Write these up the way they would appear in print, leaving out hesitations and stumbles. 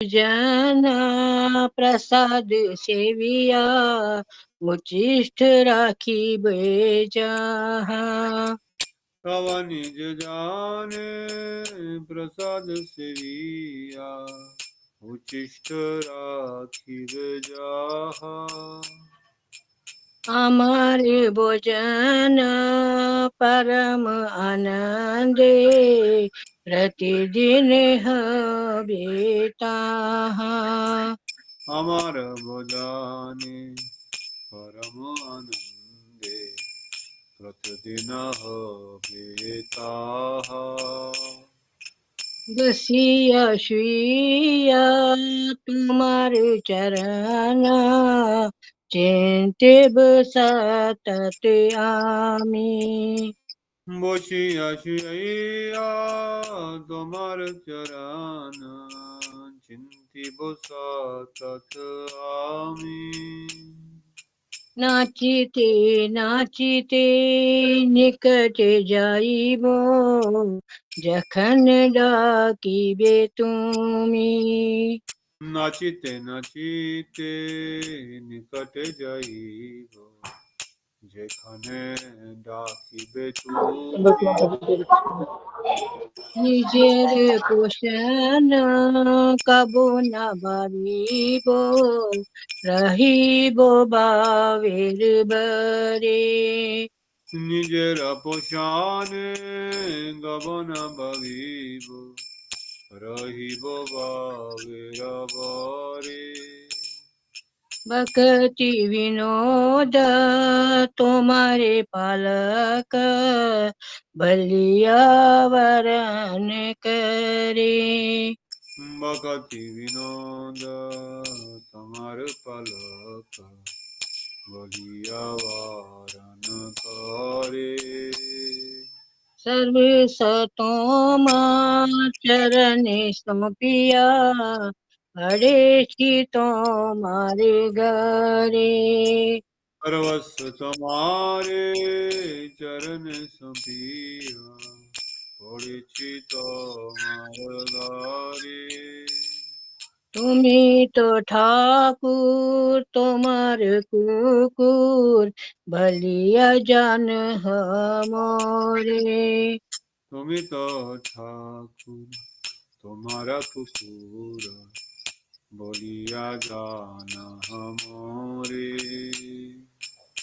जन प्रसाद सेविया उचिष्ट राखी बेजहा। तव निज जाने प्रसाद सेविया उचिष्ट राखिब जाहा। हमारे भोजन परम आनंदे प्रतिदिन बेता। अमर भुजाने परम आनंदे प्रतिदिन बेता। दसिया सुइया तुम्हारे चरण चिंते सतत आमी। बसिया शिया तुम्हार चरण चिंतिब सतत आमी। नाचिते नाचिते निकट जाइबो जखन डाकिबे तुमी। नाचिते नाचिते निकट जाइब जेखने डाकिबे तुम्ही। निजेर पोषण कबो न भाविबो रहिबो बावेर बरे। निजेर पोषाने गबन भविब रहिब बावेर बरे। भक्ति विनोद तुम्हारे पालक बलिया वरन करे। भगति विनोद तमार पलक बलिया वारन करे। सर्व सतोमा चरण सौंपिया हरे की तुम्हारे गरे। सर्वस्व तुम्हारे चरण सपिया पड़े तुम्हार लारे। तुम्ही तो ठाकुर तुम्हार कुकुर भलिया जान हमोरे। तुम्हें तो ठाकुर तुम्हारा कुकुर बोलिया जाना हमोरे।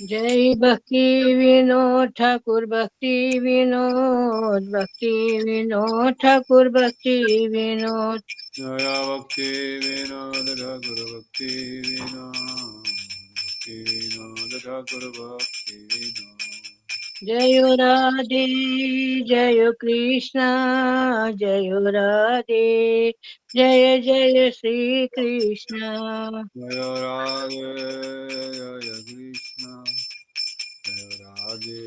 जय भक्ति विनोद ठाकुर भक्ति विनोद भक्ति विनोद ठाकुर भक्ति विनोद। जया भक्ति विनोद ठाकुर भक्ति विनोद भक्ति विनोद ठाकुर भक्ति विनोद। जय राधे जय कृष्णा जय राधे जय जय श्री कृष्ण। जय राधे जय कृष्ण जय राधे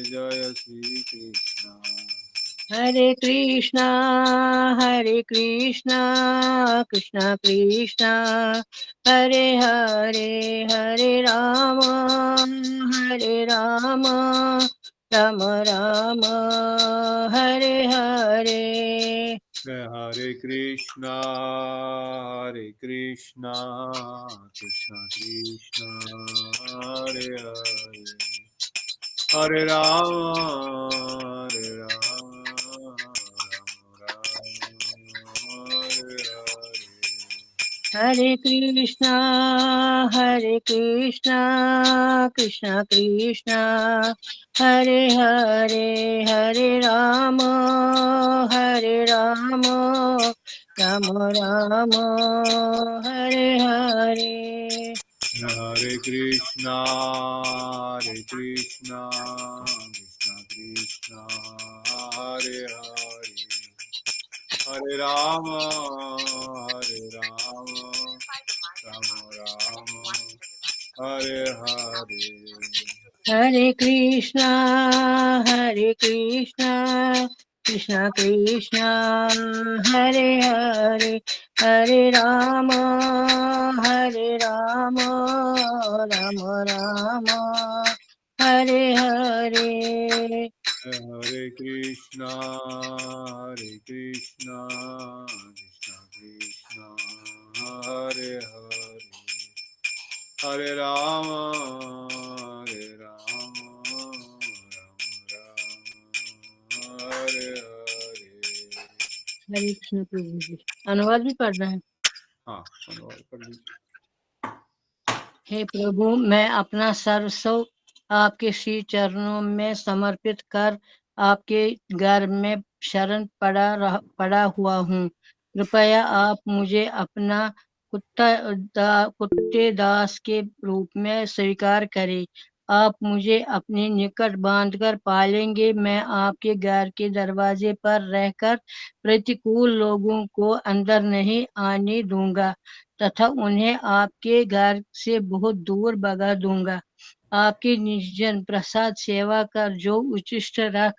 जय श्री कृष्ण। हरे Krishna Krishna Krishna Hare Hare Hare Ram Ram Ram Hare Hare. Hare Krishna, Krishna Krishna, Hare Hare, Hare Rama, Hare Rama, Rama Rama, Hare हरे Krishna Krishna Krishna Hare Hare Hare Ram Ram Ram Hare Hare. Hare Krishna, Krishna Krishna, Hare Hare, Hare Rama, Rama Rama, Hare Hare. हरे Krishna Krishna Krishna Hare Hare Hare Ram Ram Ram Hare Hare. Hare Krishna, Krishna Krishna, Hare Hare Ram Hare Hare. हरे कृष्ण प्रभु जी। अनुवाद भी पढ़ रहे हैं। हाँ, अनुवाद कर लीजिए। हे प्रभु, मैं अपना सर्वस्व आपके श्री चरणों में समर्पित कर आपके घर में शरण पड़ा हुआ हूँ। कृपया आप मुझे अपना कुत्ते दास के रूप में स्वीकार करें। आप मुझे अपने निकट बांधकर पालेंगे। मैं आपके घर के दरवाजे पर रहकर प्रतिकूल लोगों को अंदर नहीं आने दूंगा तथा उन्हें आपके घर से बहुत दूर भगा दूंगा। आपकी निर्जन प्रसाद सेवा कर जो उचिष्ट रख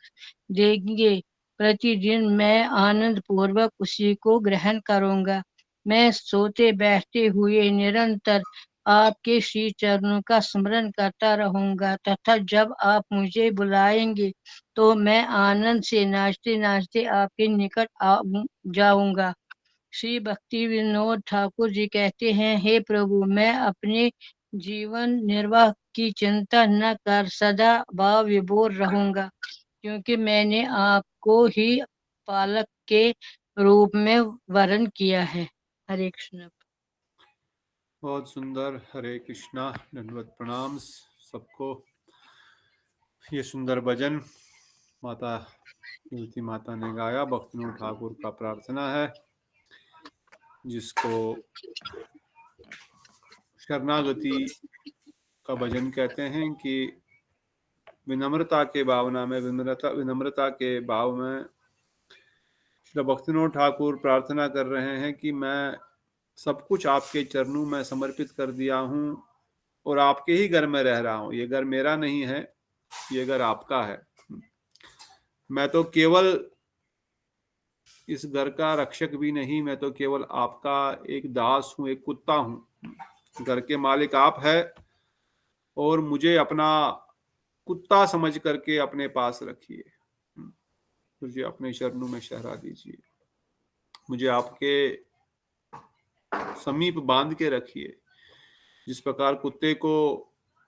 देंगे, प्रतिदिन मैं आनंद पूर्वक उसी को ग्रहण करूंगा। मैं सोते बैठते हुए निरंतर आपके श्री चरणों का स्मरण करता रहूंगा तथा जब आप मुझे बुलाएंगे तो मैं आनंद से नाचते नाचते आपके निकट जाऊंगा। श्री भक्ति विनोद ठाकुर जी कहते हैं, हे प्रभु, मैं अपने जीवन निर्वाह की चिंता न कर सदा भाव विभोर रहूंगा, क्योंकि मैंने आपको ही पालक के रूप में वर्ण किया है। हरे कृष्ण। बहुत सुंदर। हरे कृष्णा। दंडवत प्रणाम सबको। ये सुंदर भजन माता तुलसी माता ने गाया। भक्तिनोद ठाकुर का प्रार्थना है, जिसको शरणागति का भजन कहते हैं, कि विनम्रता के भावना में, विनम्रता के भाव में श्री भक्तिनोद ठाकुर प्रार्थना कर रहे हैं कि मैं सब कुछ आपके चरणों में समर्पित कर दिया हूँ और आपके ही घर में रह रहा हूँ। ये घर मेरा नहीं है, ये घर आपका है। मैं तो केवल इस घर का रक्षक भी नहीं, मैं तो केवल आपका एक दास हूँ, एक कुत्ता हूँ। घर के मालिक आप है और मुझे अपना कुत्ता समझ करके अपने पास रखिए। मुझे अपने चरणों में शहरा दीजिए, मुझे आपके समीप बांध के रखिए। जिस प्रकार कुत्ते को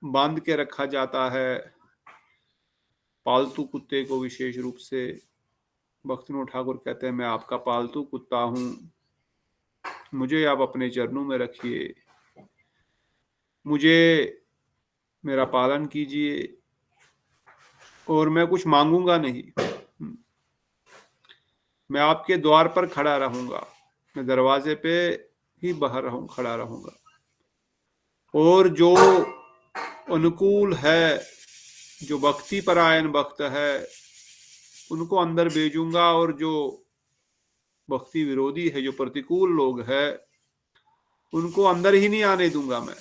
बांध के रखा जाता है, पालतू कुत्ते को विशेष रूप से, भक्तिनोद ठाकुर कहते हैं मैं आपका पालतू कुत्ता हूँ, मुझे आप अपने चरणों में रखिए, मुझे मेरा पालन कीजिए और मैं कुछ मांगूंगा नहीं। मैं आपके द्वार पर खड़ा रहूंगा, मैं दरवाजे पे ही बाहर खड़ा रहूंगा। और जो अनुकूल है, जो भक्ति परायण भक्त है, उनको अंदर भेजूंगा, और जो भक्ति विरोधी है, जो प्रतिकूल लोग है, उनको अंदर ही नहीं आने दूंगा। मैं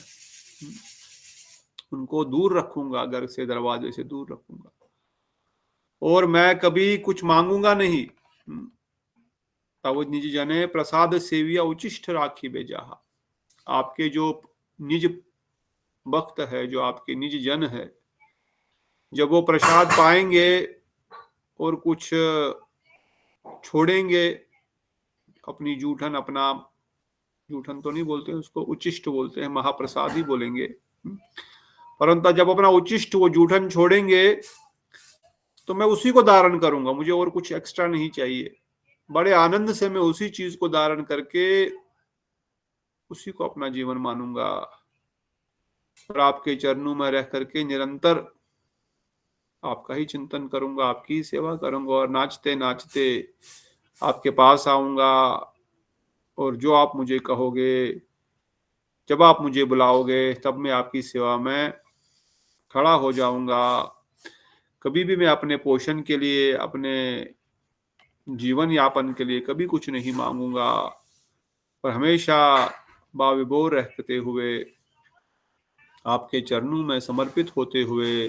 उनको दूर रखूंगा, घर से, दरवाजे से दूर रखूंगा। और मैं कभी कुछ मांगूंगा नहीं। तब निज जने प्रसाद सेविया उचिष्ट राखी बेजाहा। आपके जो निज भक्त है, जो आपके निज जन है, जब वो प्रसाद पाएंगे और कुछ छोड़ेंगे, अपनी जूठन, अपना जूठन तो नहीं बोलते उसको, उचिष्ट बोलते हैं, महाप्रसाद ही बोलेंगे। परंतु जब अपना उचिष्ट वो जूठन छोड़ेंगे तो मैं उसी को धारण करूंगा, मुझे और कुछ एक्स्ट्रा नहीं चाहिए। बड़े आनंद से मैं उसी चीज को धारण करके उसी को अपना जीवन मानूंगा और आपके चरणों में रह करके निरंतर आपका ही चिंतन करूंगा, आपकी ही सेवा करूंगा और नाचते नाचते आपके पास आऊंगा। और जो आप मुझे कहोगे, जब आप मुझे बुलाओगे, तब मैं आपकी सेवा में खड़ा हो जाऊंगा। कभी भी मैं अपने पोषण के लिए, अपने जीवन यापन के लिए कभी कुछ नहीं मांगूंगा, पर हमेशा बाविभोर रहते हुए, आपके चरणों में समर्पित होते हुए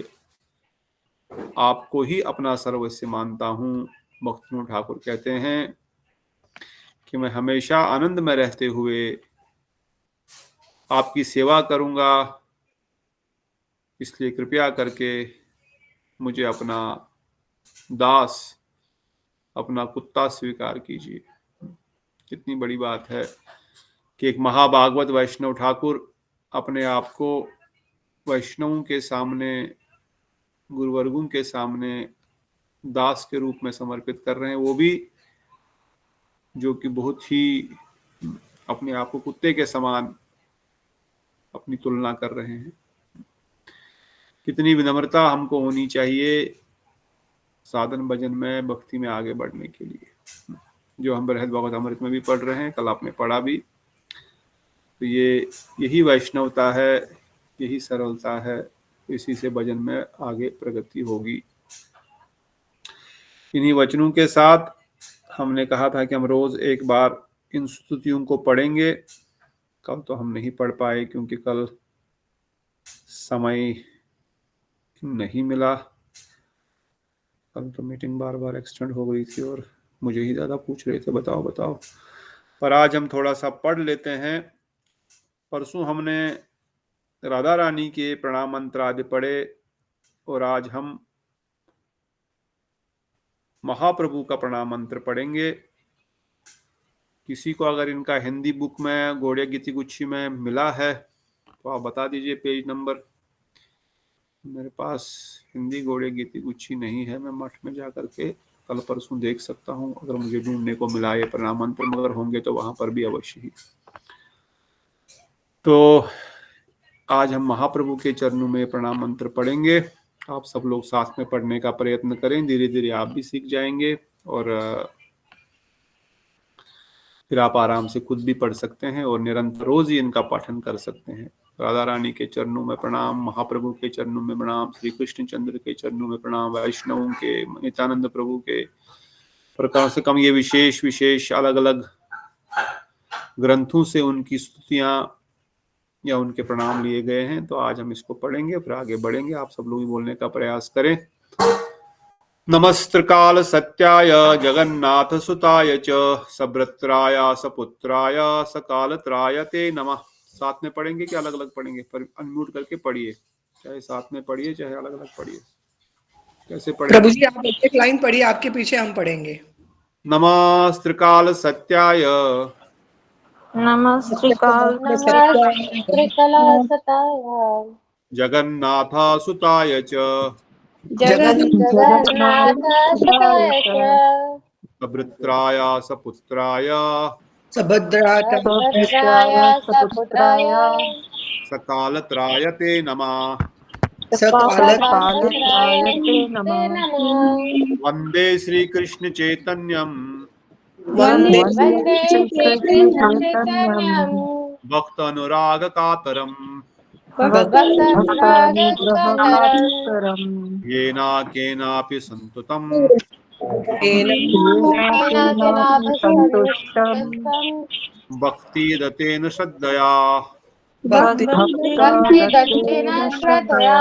आपको ही अपना सर्वस्व मानता हूँ। भक्तिनोद ठाकुर कहते हैं कि मैं हमेशा आनंद में रहते हुए आपकी सेवा करूंगा, इसलिए कृपया करके मुझे अपना दास, अपना कुत्ता स्वीकार कीजिए। कितनी बड़ी बात है कि एक महाभागवत वैष्णव ठाकुर अपने आप को वैष्णवों के सामने, गुरुवर्गों के सामने दास के रूप में समर्पित कर रहे हैं, वो भी जो कि बहुत ही अपने आप को कुत्ते के समान अपनी तुलना कर रहे हैं। कितनी विनम्रता हमको होनी चाहिए साधन भजन में, भक्ति में आगे बढ़ने के लिए, जो हम बृहद भागवत अमृत में भी पढ़ रहे हैं, कल आपने पढ़ा भी। तो यही वैष्णवता है, यही सरलता है, इसी से भजन में आगे प्रगति होगी। इन्हीं वचनों के साथ हमने कहा था कि हम रोज एक बार इन स्तुतियों को पढ़ेंगे। कल तो हम नहीं पढ़ पाए क्योंकि कल समय नहीं मिला। कल तो मीटिंग बार बार एक्सटेंड हो गई थी और मुझे ही ज़्यादा पूछ रहे थे बताओ बताओ, पर आज हम थोड़ा सा पढ़ लेते हैं। परसों हमने राधा रानी के प्रणाम मंत्र आदि पढ़े और आज हम महाप्रभु का प्रणाम मंत्र पढ़ेंगे। किसी को अगर इनका हिंदी बुक में गौड़िया गीति गुच्छी में मिला है तो आप बता दीजिए पेज नंबर। मेरे पास हिंदी गौड़िया गीति गुच्छी नहीं है, मैं मठ में जाकर के कल परसों देख सकता हूँ अगर मुझे ढूंढने को मिला ये प्रणाम मंत्र, मगर होंगे तो वहां पर भी अवश्य ही। तो आज हम महाप्रभु के चरणों में प्रणाम मंत्र पढ़ेंगे। आप सब लोग साथ में पढ़ने का प्रयत्न करें, धीरे धीरे आप भी सीख जाएंगे और फिर आप आराम से खुद भी पढ़ सकते हैं और निरंतर रोज ही इनका पाठन कर सकते हैं। राधा रानी के चरणों में प्रणाम, महाप्रभु के चरणों में प्रणाम, श्री कृष्ण चंद्र के चरणों में प्रणाम, वैष्णवों के, नित्यानंद प्रभु के, पर कम से कम ये विशेष विशेष अलग अलग ग्रंथों से उनकी स्तुतियां या उनके प्रणाम लिए गए हैं। तो आज हम इसको पढ़ेंगे फिर आगे बढ़ेंगे। आप सब लोग भी बोलने का प्रयास करें। नमस्त्रकाल सत्याय जगन्नाथ सुताय च सभ्रत्राय सपुत्राय सकालत्राय ते नमः। साथ में पढ़ेंगे कि अलग अलग पढ़ेंगे? पर अनम्यूट करके पढ़िए, चाहे साथ में पढ़िए चाहे अलग अलग पढ़िए। कैसे पढ़ेंगे? प्रभु जी आप एक लाइन पढ़िए, आपके पीछे हम पढ़ेंगे। नमस्त्रकाल सत्याय नमस्त्रिकाल सताय जगन्नाथ सुताय च जगन्नाथ सताय च सभ्रत्राय सपुत्राय सभद्राय सपुत्राय सकालत्राय ते नमः। सकालत्राय ते नमः। वंदे श्री कृष्ण चैतन्यम वन्दे श्री कृष्ण चैतन्यं भक्त अनुराग कातरम भक्तानुग्रहकातरम् येना केनापि संतुतम केनापि सन्तुष्टं भक्तिदतेन श्रद्धया भक्तिदत्तेन श्रद्धया।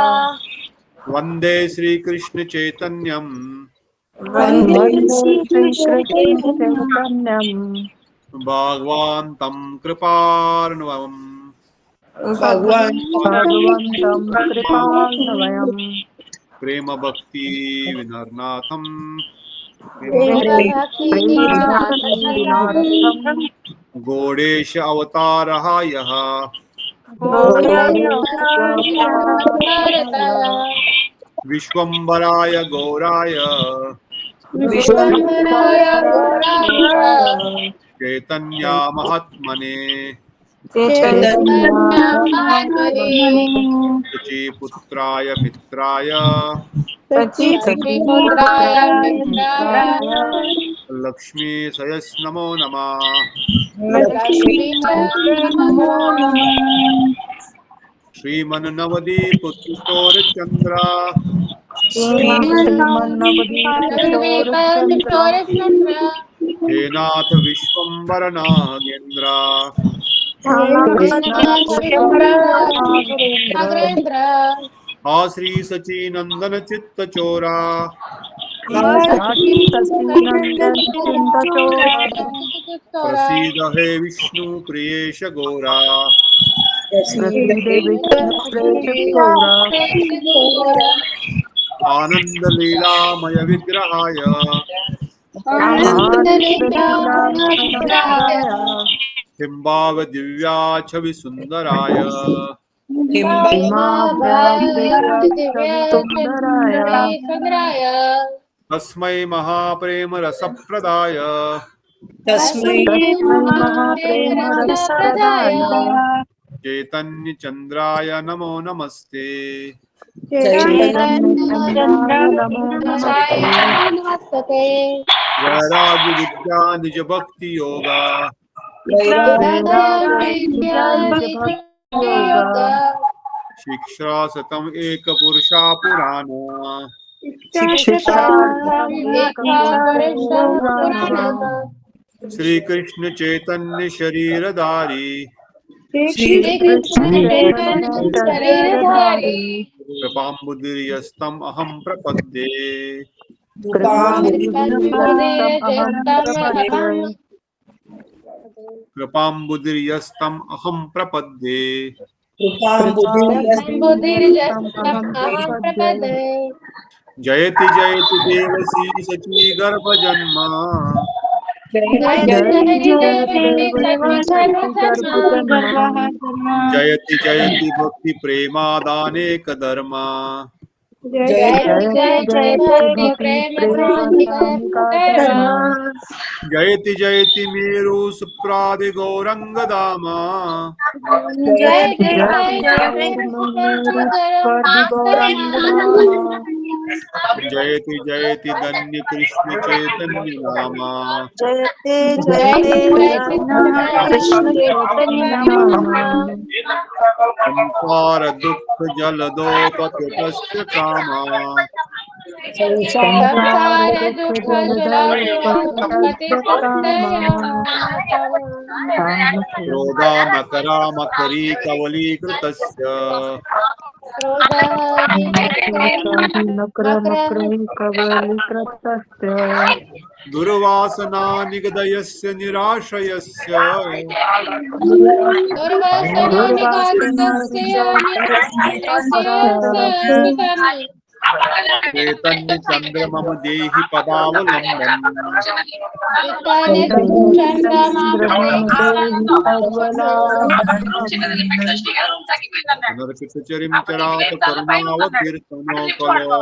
वंदे श्री कृष्ण चैतन्यम वन्दे श्री कृष्ण चैतन्यं भगवान्तं कृपार्णवम् भगवन्तं कृपार्णवम् प्रेम भक्ति विनर्नाथम प्रेमभक्तिविनार्थं गौडेश अवतारः यः विश्वम्भराय गौराय चैतन्या महात्मने शचीपुत्राय मित्राय लक्ष्मी सयस नमो नमः। श्रीमन्नवदीप किशोर चंद्र हे नाथ विश्वम्बर नागेंद्र हा श्री सचीनंदन चित्त चोरा प्रसीद हे विष्णु प्रियेश गौरा आनंद लीलामय विग्रहाय हिम्बाव दिव्या छवि सुंदराय हिमाभ्यादिव्याक्षविसुन्दराय तस्मै महाप्रेम रसप्रदाय तस्मै तस्मै महाप्रेमरसप्रदाय चैतन्य चंद्राय नमो नमस्ते चैतन्यचन्द्राय नमो नमस्ते वैराग्य विद्या निज भक्ति योगा वैराग्यविद्यानिजभक्तियोगा शिक्षा सतम एक पुरुषा पुराण शिक्षार्थम् एकपुरुषाय श्री कृष्ण चैतन्य शरीरधारी श्रीकृष्ण चैतन्य शरीरधारी कृपाम्बुदीर्यस्तम् अहं प्रपद्ये कृपाम्बुदीर्यस्तम् अहं प्रपद्ये कृपाम्बुदीर्यस्तम् अहं प्रपद्ये कृपाम्बुदीर्यस्तम् अहं प्रपद्ये जयति जयति देवसी सची गर्भजन्म जयति जयति देवदेवसखि गर्भजन्म जयति जयति भक्ति प्रेमादानेक धर्म जयति जयति भक्ति प्रेमदानिका धर्म जयति जयति मेरु सुप्रादि गौरंग धाम जयति जयति मेरुस्वर्दिगौराङ्गधाम जयति जयति धन्य कृष्ण चैतन्य नाम जयते जयते कृष्ण चैतन्य नाम संसार दुख जलदो पतितस्य काम संसार दुख जलधौ पतितस्य कामा क्रोधा मकरा मकरी कवलीकृतस्य नक्रमक्रहि कवलीकृतस्य दुर्वासना निगदयस्य निराशयस्य चैतन्य चंद्र मम देहि पदावलंबन अनर्पित चरिम चरात करुणावतीर्थनो कलो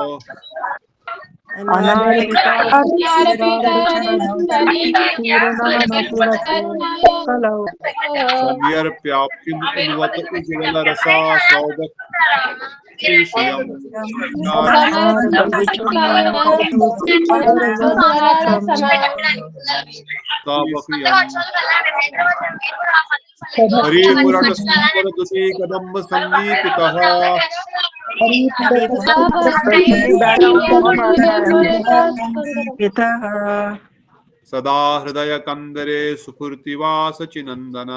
सम्यर्प्याप्तिम उन्वत उज्ज्वल रसा सौदक श्रीशयम हरि पुराण सुंदर दुति कदम्ब संगीतः सदा हृदय कंदरे सुकृतिवास चिनंदन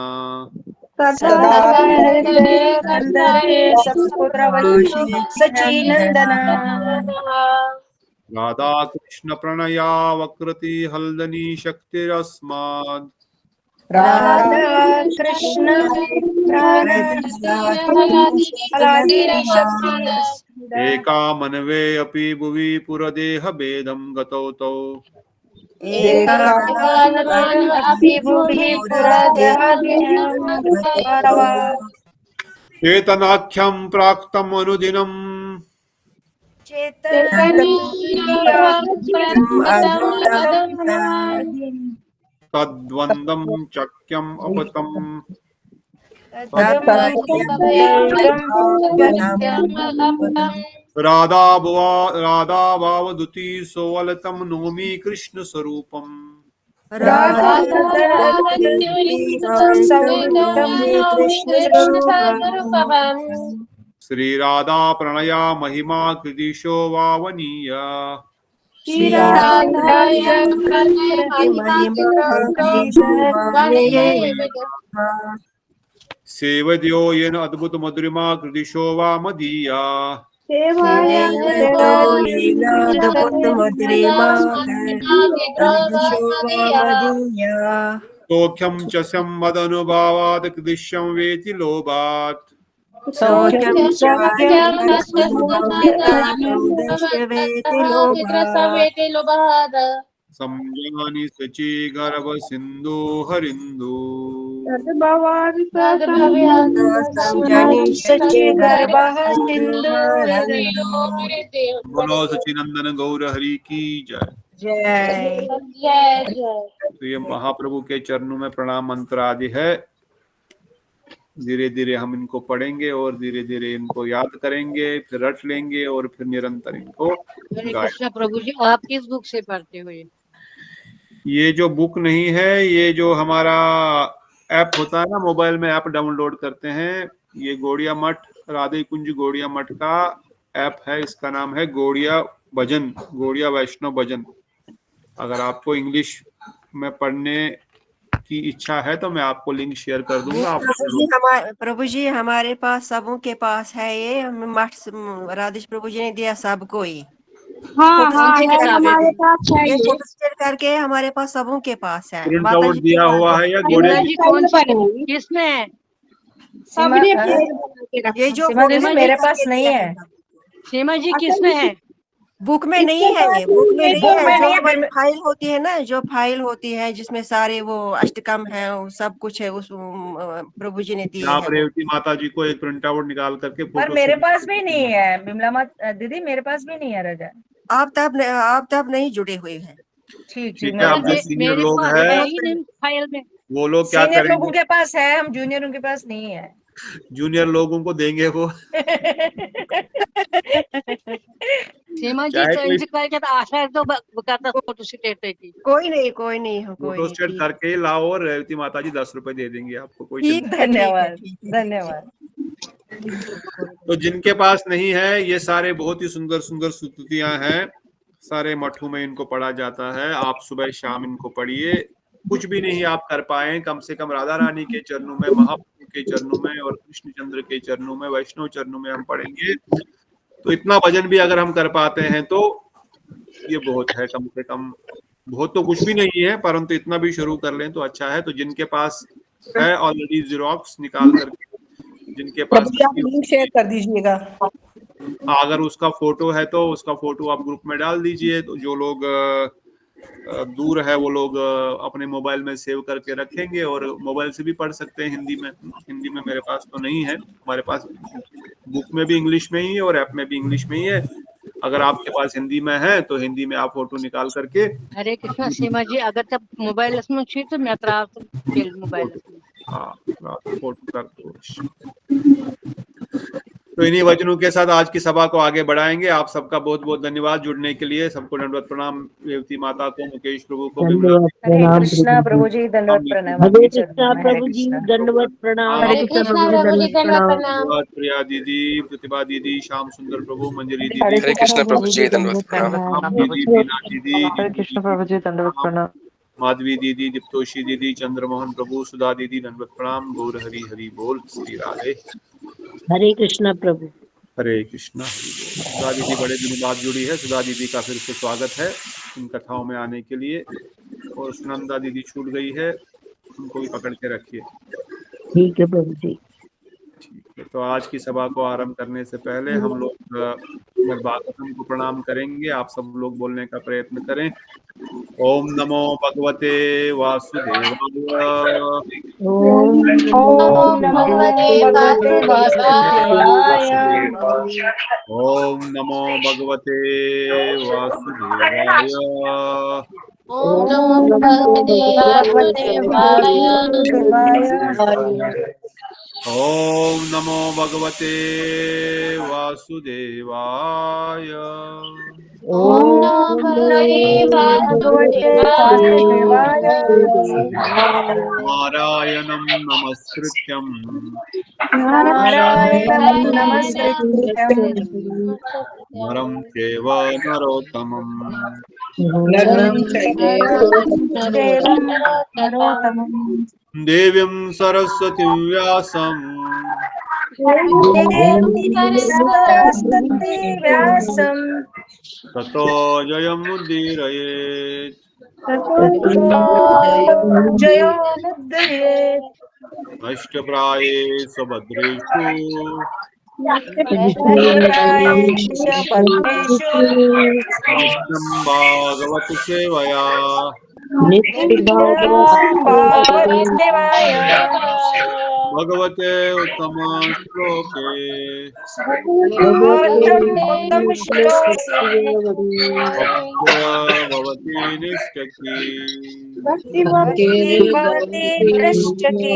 राधा कृष्ण प्रणया वक्रति हल्दनी शक्तिरस्माद् राधा कृष्ण एका मनवे अपि भुवि पुरदेह भेदं गतौ तौ चेतनाख्यं प्राक्तम् अनुदिनम् तद्वन्दं चक्यम् अपतम् राधा भावदुती सोवलतं नौमि कृष्ण स्वरूपम् श्री राधा प्रणया महिमा कृदिशो वावनीय सेवद्यो येन अद्भुत मधुरिमा कृदिशो वा मदीया तोख्यं च सम्मदनुभावात् कृदिश्यं वेति लोभात् संज्ञानि सची गर्भ सिंधु हरिंदु संजनि सच्चिगर्भः सिंधुर्हृदयो। बोलो सच्चिनंदन गौर हरि की जय। जय जय जय। तो ये महाप्रभु के चरणों में प्रणाम मंत्र आदि है। धीरे धीरे हम इनको पढ़ेंगे और धीरे धीरे इनको याद करेंगे, फिर रट लेंगे और फिर निरंतर इनको हरे गाएं। कृष्णा प्रभु जी, आप किस बुक से पढ़ते हो? ये जो बुक नहीं है, ये जो हमारा ऐप होता है ना, मोबाइल में ऐप डाउनलोड करते हैं, ये गौड़िया मठ, राधे कुंज गौड़िया मठ का ऐप है। इसका नाम है गौड़िया भजन, गौड़िया वैष्णव भजन। अगर आपको इंग्लिश में पढ़ने की इच्छा है तो मैं आपको लिंक शेयर कर दूंगा। आप प्रभु जी हमारे पास सबों के पास है ये। हम मठ राधेश प्रभु जी ने दिया सबको ही। हाँ हाँ है, हमारे पास है ये ये। फोटो स्टेट करके हमारे पास सबों के पास है। प्रिंट माता आउट जी दिया हुआ है या सीमा घोड़े जी कौन सी किसमें है? सबने ये जो सीमा फोटो दीदी स्टेट मेरे करके पास नहीं दिया है। सीमा जी किसमें है? बुक में नहीं है, ये बुक में नहीं बुक है। में जो नहीं है, हमारी फाइल होती है ना, जो फाइल होती है जिसमें सारे वो अष्टकम है, वो सब कुछ है, उस प्रभु जी ने दिए आप है वो। रेवती माता जी को एक प्रिंट आउट निकाल करके पर फोटो मेरे पास भी नहीं है बिमला माता दीदी, मेरे पास भी नहीं है रजा। आप तब नहीं जुड़े हुए हैं। ठीक ठीक मैं है। अरे अब जो सीनियर मेरे लोग पास है हैं ही नहीं फाइल में। वो लोग क्या सीनियर लोगों करेंगे, के पास है, हम जूनियरों के पास नहीं है। जूनियर लोगों को देंगे वो। सीमा जी चाहे कोई करके आशा है तो बकाता फोटो स्टेट की। कोई नहीं कोई फोटो नहीं। स्टेट ठीक करके लाओ और रेवती माता जी 10 रुपए दे देंगे आपको, कोई ठीक चिंता है, ठीक है, धन्यवाद ठीक है। धन्यवाद। तो जिनके पास नहीं है, ये सारे बहुत ही सुंदर सुंदर स्तुतियां हैं, सारे मठों में इनको पढ़ा जाता है। आप सुबह शाम इनको पढ़िए। कुछ भी नहीं आप कर पाए, कम से कम राधा रानी के चरणों में, महाप्रभु के चरणों में और कृष्णचंद्र के चरणों में, वैष्णव चरणों में हम पढ़ेंगे। तो इतना भजन भी अगर हम कर पाते हैं तो ये बहुत है। कम से कम बहुत तो कुछ भी नहीं है, परंतु इतना भी शुरू कर लें तो अच्छा है। तो जिनके पास है ऑलरेडी जीरोक्स निकाल करके, जिनके पास लिंक शेयर कर दीजिएगा। अगर उसका फोटो है तो उसका फोटो आप ग्रुप में डाल दीजिए। तो जो लोग दूर है वो लोग अपने मोबाइल में सेव करके रखेंगे और मोबाइल से भी पढ़ सकते हैं हिंदी में। हिंदी में मेरे पास तो नहीं है, हमारे पास बुक में भी इंग्लिश में ही है और ऐप में भी इंग्लिश में ही है। अगर आपके पास हिंदी में है तो हिंदी में आप फोटो निकाल करके हरे कृष्णा सीमा जी, अगर तब मोबाइल में छी तो मैं मोबाइल फोटो कर दो। तो इन्हीं वचनों के साथ आज की सभा को आगे बढ़ाएंगे। आप सबका बहुत बहुत धन्यवाद जुड़ने के लिए। सबको दंडवत प्रणाम। रेवती माता को, मुकेश प्रभु को, विमला हरे कृष्णा प्रभु जी, दंडवत प्रणाम आपके चरणों में। हरे कृष्णा दंडवत प्रणाम। हरे कृष्णा प्रभु जी, दंडवत प्रणाम। प्रिया दीदी, प्रतिभा दीदी, श्याम सुंदर प्रभु, मंजरी दीदी, हरे कृष्ण प्रभु जी, दंडवत प्रणाम। राम दीदी, बीना दीदी, हरे कृष्ण प्रभु जी, दंडवत प्रणाम। माधवी दीदी, दीप्तोषी दीदी, चंद्रमोहन प्रभु, सुधा दीदी, दंडवत प्रणाम। गौर हरि हरि बोल। श्री राधे। हरे कृष्णा प्रभु। हरे कृष्णा हरि बोल। सुधा दीदी बड़े दिन बाद जुड़ी है। सुधा दीदी का फिर से स्वागत है इन कथाओं में आने के लिए। और सुनंदा दीदी छूट गई है, उनको भी पकड़ के रखिए। ठीक है प्रभु जी। ठीक है। तो आज की सभा को आरंभ करने से पहले हम लोग भागवतम को प्रणाम करेंगे। आप सब लोग बोलने का प्रयत्न करें। ओम नमो भगवते वासुदेवाय। ओम नमो भगवते वासुदेवाय। ओम नमो भगवते वासुदेवाय। ओम नमो भगवते वासुदेवाय। ओम नमो भगवते वासुदेवाय। ओम नमो भगवते वासुदेवाय। नारायणं नमस्कृत्यं नारायणं नमस्कृत्यं नरं चैव नरोत्तमम् नरं चैव नरोत्तमम् देवीं सरस्वतीं व्यासं सरस्वती व्यासं ततो जयमुदीरयेत्। जयोमुदीरयेत्। नष्टप्रायेषु भद्रेषु नष्टप्रायेषु भद्रेषु नित्यं भागवत सेवया निष्कृभां भावदेवाय भगवते उत्तम श्लोके भगवतम् उत्तम श्लोके भवती निष्ठकी भक्ति भवति नृष्टके।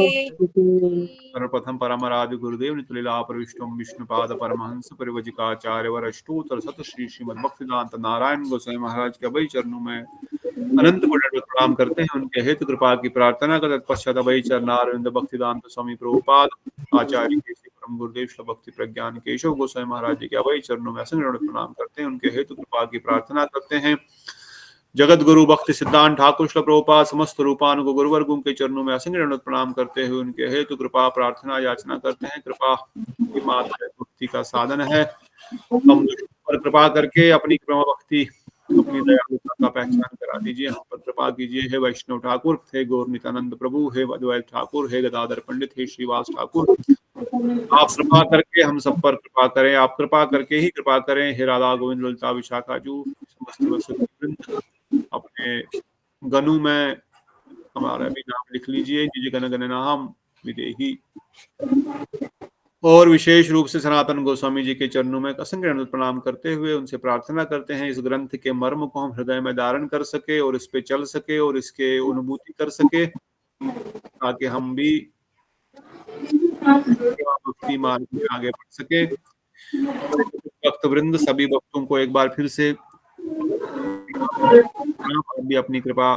सर्वप्रथम परमराधि गुरुदेव नितलीला प्रविष्टम विष्णुपाद परमहंस परिवजिकाचार्य वरष्टोत्तर सत श्री श्रीमद भक्तिदांत नारायण गोसाई महाराज के अभय चरणों में अनंत कोटि प्रणाम करते हैं। उनके हेतु कृपा की प्रार्थना कर तत्पश्चात अभय चरणारविंद भक्तिदांत स्वामी प्रभुपाद आचार्य केशव परम गुरुदेव श्री भक्ति प्रज्ञान केशव गोसाई महाराज जी के अभय चरणों में असंग प्रणाम करते हैं। उनके हेतु कृपा की प्रार्थना करते हैं। जगत गुरु भक्ति सिद्धांत ठाकुर श्री प्रभुपाद समस्त रूपानुग गुरुवर्गों के चरणों में असंग प्रणाम करते हुए उनके हेतु कृपा प्रार्थना याचना करते हैं। कृपा मात्र भक्ति का साधन है। हम पर कृपा करके अपनी कृपा भक्ति अपनी दयालुता का पहचान करा दीजिए। हम पर कृपा कीजिए। हे वैष्णव ठाकुर, हे गौर नित्यानंद प्रभु, हे अद्वैत ठाकुर, हे गदाधर पंडित, हे श्रीवास ठाकुर, आप कृपा करके हम सब पर कृपा करें। आप कृपा करके ही कृपा करें। हे राधा गोविंद ललिता विशाखा जू समस्त अपने गनु में हमारा भी नाम लिख लीजिए। निज गण गण नाम विदेही। और विशेष रूप से सनातन गोस्वामी जी के चरणों में असंख्य प्रणाम करते हुए उनसे प्रार्थना करते हैं इस ग्रंथ के मर्म को हम हृदय में धारण कर सके और इस पे चल सके और इसके अनुभूति कर सके, ताकि हम भी भक्ति मार्ग में आगे बढ़ सके। भक्त वृंद सभी भक्तों को एक बार फिर से भी अपनी कृपा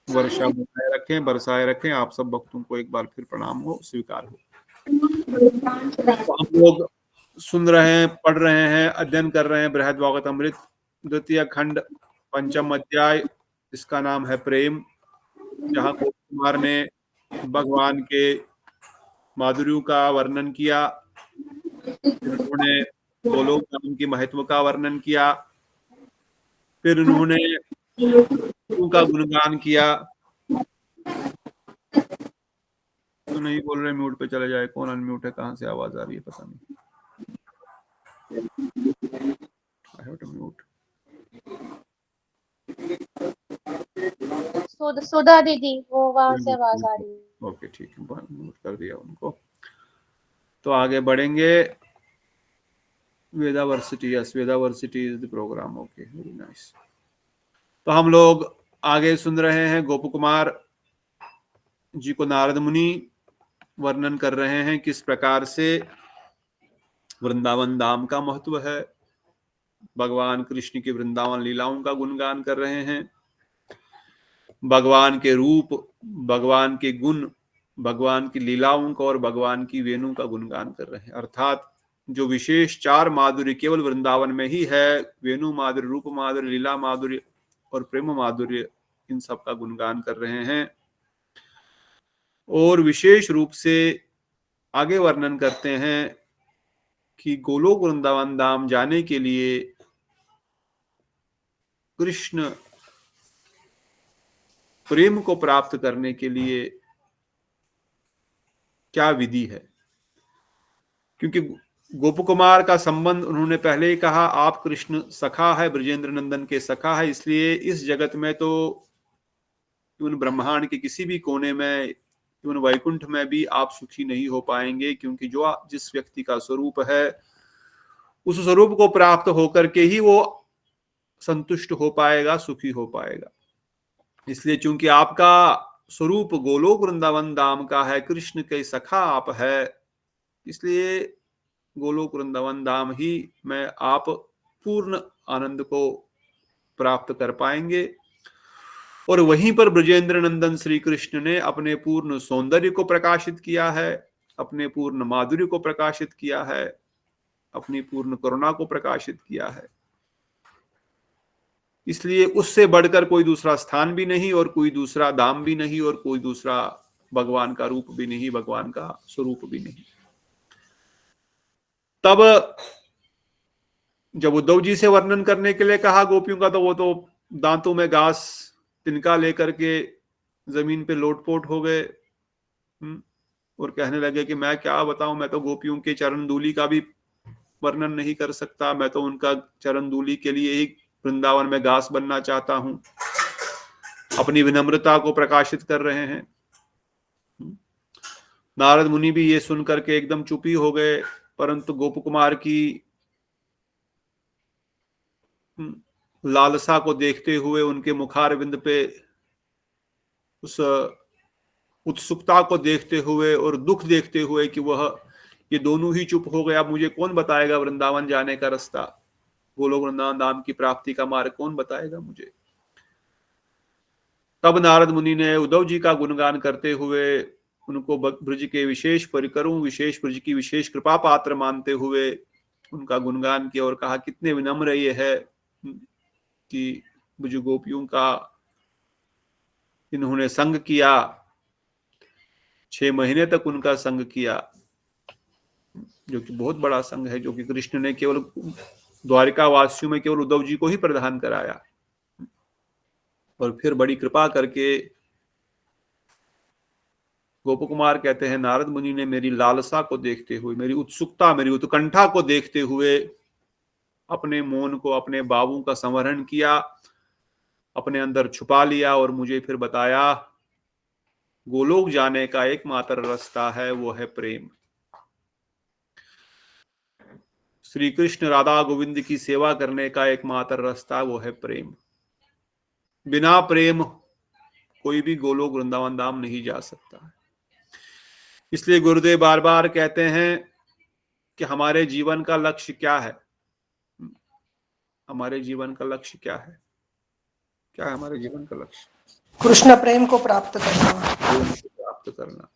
वर्षा बनाए रखें, बरसाए रखें। आप सब भक्तों को एक बार फिर प्रणाम हो, स्वीकार हो। तो हम लोग सुन रहे हैं, पढ़ रहे हैं, अध्ययन कर रहे हैं बृहद भागवतामृत द्वितीय खंड पंचम अध्याय। इसका नाम है प्रेम, जहाँ कुमार ने भगवान के माधुर्य का वर्णन किया, उन्होंने गोलोक धाम की महत्व का वर्णन किया, फिर उन्होंने उनका गुणगान किया। तो नहीं बोल रहे, म्यूट पे चले जाए। कौन अनम्यूट है? कहाँ से आवाज आ रही है? पता नहीं। I have to mute. सुधा दीदी, वो वहां से आवाज आ रही है। ओके, ठीक है, म्यूट कर दिया उनको। तो आगे बढ़ेंगे। Vedaversity, yes, Vedaversity is the programme. Okay, very nice. तो हम लोग आगे सुन रहे हैं गोप कुमार जी को नारद मुनि वर्णन कर रहे हैं किस प्रकार से वृंदावन धाम का महत्व है। भगवान कृष्ण की वृंदावन लीलाओं का गुणगान कर रहे हैं। भगवान के रूप, भगवान के गुण, भगवान की लीलाओं का और भगवान की वेणु का गुणगान कर रहे हैं। अर्थात जो विशेष चार माधुर्य केवल वृंदावन में ही है, वेणु माधुर्य, रूप माधुर्य, लीला माधुर्य और प्रेम माधुर्य, इन सब का गुणगान कर रहे हैं। और विशेष रूप से आगे वर्णन करते हैं कि गोलोक वृंदावन धाम जाने के लिए कृष्ण प्रेम को प्राप्त करने के लिए क्या विधि है। क्योंकि गोप कुमार का संबंध उन्होंने पहले ही कहा, आप कृष्ण सखा है, ब्रजेंद्र नंदन के सखा है, इसलिए इस जगत में तो उन ब्रह्मांड के किसी भी कोने में, उन वैकुंठ में भी आप सुखी नहीं हो पाएंगे। क्योंकि जो जिस व्यक्ति का स्वरूप है, उस स्वरूप को प्राप्त होकर के ही वो संतुष्ट हो पाएगा, सुखी हो पाएगा। इसलिए चूंकि आपका स्वरूप गोलोक वृंदावन धाम का है, कृष्ण के सखा आप है, इसलिए गोलोक वृंदावन धाम ही में आप पूर्ण आनंद को प्राप्त कर पाएंगे। और वहीं पर ब्रजेंद्र नंदन श्री कृष्ण ने अपने पूर्ण सौंदर्य को प्रकाशित किया है, अपने पूर्ण माधुर्य को प्रकाशित किया है, अपनी पूर्ण करुणा को प्रकाशित किया है। इसलिए उससे बढ़कर कोई दूसरा स्थान भी नहीं और कोई दूसरा धाम भी नहीं और कोई दूसरा भगवान का रूप भी नहीं, भगवान का स्वरूप भी नहीं। तब जब उद्धव जी से वर्णन करने के लिए कहा गोपियों का, तो वो तो दांतों में घास तिनका लेकर के जमीन पे लोटपोट हो गए और कहने लगे कि मैं क्या बताऊं, मैं तो गोपियों के चरण धूलि का भी वर्णन नहीं कर सकता, मैं तो उनका चरण धूलि के लिए ही वृंदावन में घास बनना चाहता हूं। अपनी विनम्रता को प्रकाशित कर रहे हैं। नारद मुनि भी ये सुन करके एकदम चुप ही हो गए, परंतु गोप कुमार की लालसा को देखते हुए, उनके मुखारविंद पे उस उत्सुकता को देखते हुए और दुख देखते हुए कि ये दोनों ही चुप हो गए, अब मुझे कौन बताएगा वृंदावन जाने का रास्ता, गोलोक वृंदावन धाम की प्राप्ति का मार्ग कौन बताएगा मुझे। तब नारद मुनि ने उद्धव जी का गुणगान करते हुए उनको ब्रज के विशेष परिकरों, विशेष ब्रज की विशेष कृपा पात्र मानते हुए उनका गुणगान किया और कहा कितने विनम्र ये है कि ब्रज गोपियों का इन्होंने संग किया, 6 महीने तक उनका संग किया, जो कि बहुत बड़ा संग है, जो कि कृष्ण ने केवल द्वारिका वासियों में केवल उद्धव जी को ही प्रदान कराया और फिर बड़ी कृपा करके गोप कुमार कहते हैं नारद मुनि ने मेरी लालसा को देखते हुए, मेरी उत्सुकता, मेरी उत्कंठा को देखते हुए अपने मौन को, अपने बाबू का संवरण किया, अपने अंदर छुपा लिया और मुझे फिर बताया गोलोक जाने का एकमात्र रास्ता है, वो है प्रेम। श्री कृष्ण राधा गोविंद की सेवा करने का एकमात्र रास्ता वो है प्रेम। बिना प्रेम कोई भी गोलोक वृंदावन धाम नहीं जा सकता। इसलिए गुरुदेव बार बार कहते हैं कि हमारे जीवन का लक्ष्य क्या है, हमारे जीवन का लक्ष्य क्या है, क्या है हमारे जीवन का लक्ष्य? कृष्ण प्रेम को प्राप्त करना, प्राप्त करना,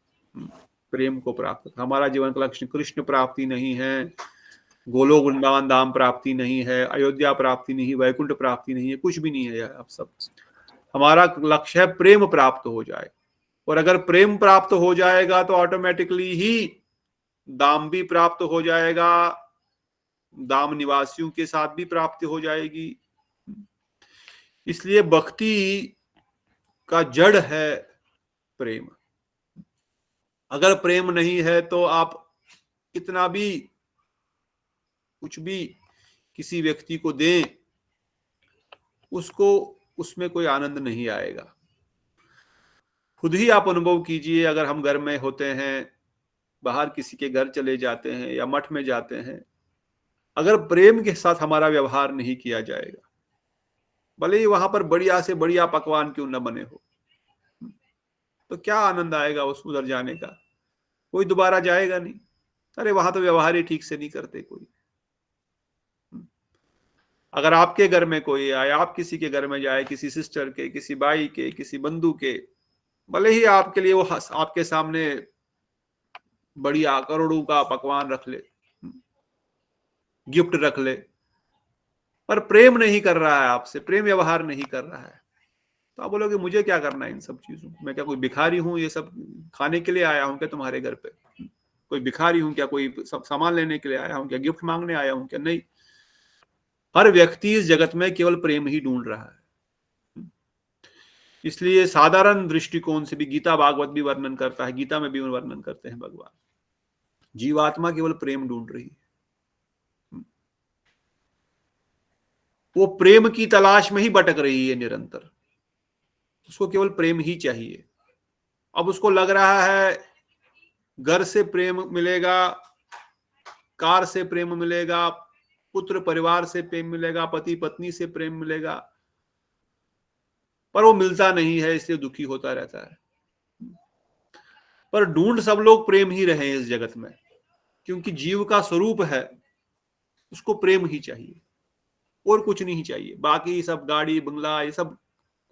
प्रेम को प्राप्त। हमारा जीवन का लक्ष्य कृष्ण प्राप्ति नहीं है, गोलोक वृंदावन धाम प्राप्ति नहीं है, अयोध्या प्राप्ति नहीं, वैकुंठ प्राप्ति नहीं है, कुछ भी नहीं है। अब सब हमारा लक्ष्य है प्रेम प्राप्त हो जाए, और अगर प्रेम प्राप्त हो जाएगा तो ऑटोमेटिकली ही धाम भी प्राप्त हो जाएगा, धाम निवासियों के साथ भी प्राप्ति हो जाएगी। इसलिए भक्ति का जड़ है प्रेम। अगर प्रेम नहीं है तो आप कितना भी कुछ भी किसी व्यक्ति को दें, उसको उसमें कोई आनंद नहीं आएगा। खुद ही आप अनुभव कीजिए, अगर हम घर में होते हैं, बाहर किसी के घर चले जाते हैं या मठ में जाते हैं, अगर प्रेम के साथ हमारा व्यवहार नहीं किया जाएगा, भले ही वहां पर बढ़िया से बढ़िया पकवान क्यों न बने हो, तो क्या आनंद आएगा उस उधर जाने का? कोई दोबारा जाएगा नहीं। अरे वहां तो व्यवहार ही ठीक से नहीं करते कोई। अगर आपके घर में कोई आए, आप किसी के घर में जाए, किसी सिस्टर के, किसी भाई के, किसी बंधु के, भले ही आपके लिए वो आपके सामने बढ़िया करोड़ों का पकवान रख ले, गिफ्ट रख ले, पर प्रेम नहीं कर रहा है आपसे, प्रेम व्यवहार नहीं कर रहा है, तो आप बोलोगे मुझे क्या करना है इन सब चीजों? मैं क्या कोई भिखारी हूं? ये सब खाने के लिए आया हूं क्या तुम्हारे घर पे? कोई भिखारी हूं क्या? कोई सामान लेने के लिए आया हूं क्या? गिफ्ट मांगने आया हूं क्या? नहीं। हर व्यक्ति इस जगत में केवल प्रेम ही ढूंढ रहा है। इसलिए साधारण दृष्टिकोण से भी गीता भागवत भी वर्णन करता है, गीता में भी वर्णन करते हैं भगवान, जीवात्मा केवल प्रेम ढूंढ रही है। वो प्रेम की तलाश में ही भटक रही है निरंतर, उसको केवल प्रेम ही चाहिए। अब उसको लग रहा है घर से प्रेम मिलेगा, कार से प्रेम मिलेगा, पुत्र परिवार से प्रेम मिलेगा, पति पत्नी से प्रेम मिलेगा, पर वो मिलता नहीं है, इसलिए दुखी होता रहता है। पर ढूंढ सब लोग प्रेम ही रहे हैं इस जगत में, क्योंकि जीव का स्वरूप है, उसको प्रेम ही चाहिए और कुछ नहीं चाहिए। बाकी सब गाड़ी बंगला ये सब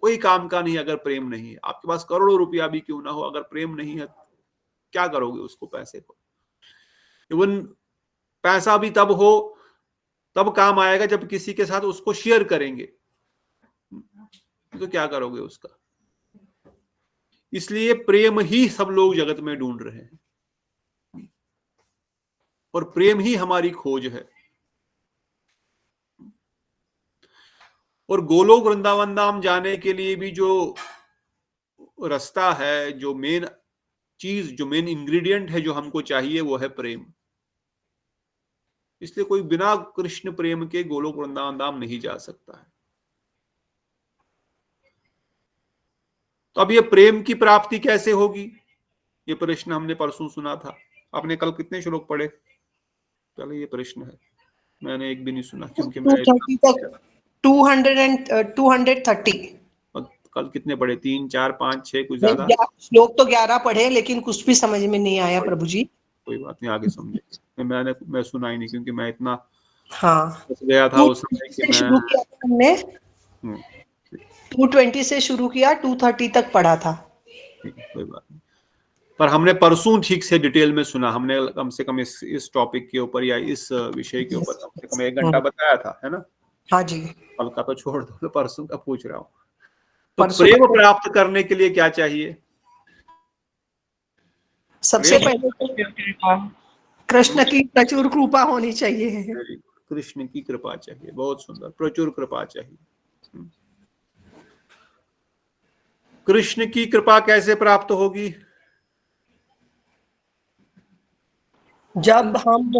कोई काम का नहीं अगर प्रेम नहीं है। आपके पास करोड़ों रुपया भी क्यों ना हो, अगर प्रेम नहीं है क्या करोगे उसको, पैसे को? इवन पैसा भी तब काम आएगा जब किसी के साथ उसको शेयर करेंगे, तो क्या करोगे उसका? इसलिए प्रेम ही सब लोग जगत में ढूंढ रहे हैं और प्रेम ही हमारी खोज है। और गोलोक वृंदावन धाम जाने के लिए भी जो रास्ता है, जो मेन चीज, जो मेन इंग्रेडिएंट है जो हमको चाहिए, वो है प्रेम। इसलिए कोई बिना कृष्ण प्रेम के गोलोक वृंदावन धाम नहीं जा सकता है। अब ये प्रेम की प्राप्ति कैसे होगी, ये प्रश्न हमने परसों सुना था। आपने कल कितने श्लोक पढ़े? चलो ये प्रश्न है, मैंने एक भी नहीं सुना क्योंकि मैं 230 तक 230 कल कितने पढ़े? 3, 4, 5, 6 कुछ ज्यादा? श्लोक तो 11 पढ़े, लेकिन कुछ भी समझ में नहीं आया प्रभु जी। कोई बात नहीं, आगे समझे। मैं सुना ही नहीं क्योंकि मैं इतना हाँ, फंस गया था उस समय कि मैं शुरू किया था हमने, 220 से शुरू किया, 230 तक पढ़ा था। कोई बात नहीं, पर हमने परसों ठीक से डिटेल में सुना। हमने कम से कम इस टॉपिक के ऊपर या इस विषय के ऊपर कम से कम 1 घंटा बताया था, है ना? हाँ जी। कल का तो छोड़ दो, तो परसों का पूछ रहा हूँ। तो परसों प्रेम प्राप्त करने के लिए क्या चाहिए? सबसे पहले तो कृष्ण की प्रचुर कृपा होनी चाहिए। कृष्ण की कृपा चाहिए, बहुत सुंदर, प्रचुर कृपा चाहिए। कृष्ण की कृपा कैसे प्राप्त होगी? जब हम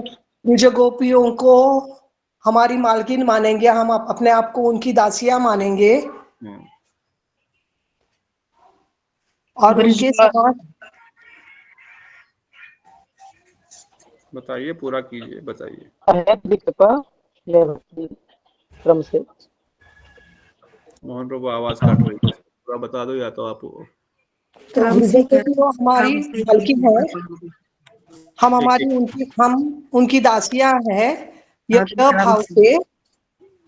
निज गोपियों को हमारी मालकिन मानेंगे, हम अपने आप को उनकी दासियां मानेंगे और उनके साथ। बताइए, पूरा कीजिए, बताइए। कृपा क्रम से। मोहन प्रभु आवाज काट रही है, पूरा बता दो या तो आप। तो हमारी मालकिन है, हम उनकी दासियां हैं। यह भाव से,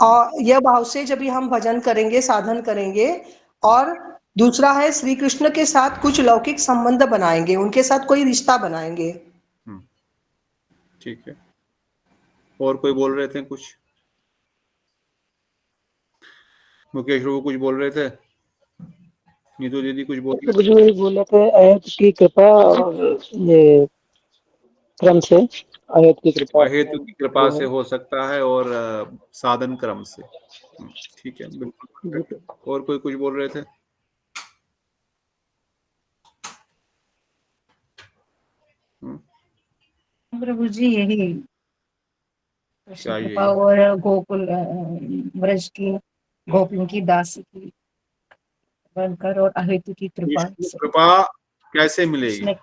और यह भाव से जब भी हम भजन करेंगे, साधन करेंगे, और दूसरा है श्री कृष्ण के साथ कुछ लौकिक संबंध बनाएंगे, उनके साथ कोई रिश्ता बनाएंगे। ठीक है, और कोई बोल रहे थे कुछ? मुकेश प्रभु कुछ बोल रहे थे? नीतू दीदी कुछ बोल रहे थे? कुछ बोले थे अहेतु की कृपा और ये क्रम से। अहेतु की कृपा से हो सकता है और साधन क्रम से। ठीक है, बिल्कुल। और कोई कुछ बोल रहे थे? प्रभु जी यही क्या यही? कृपा और गोकुल ब्रज की गोपियों की दासी की बनकर और अहेतु की कृपा से। कृपा कैसे मिलेगी?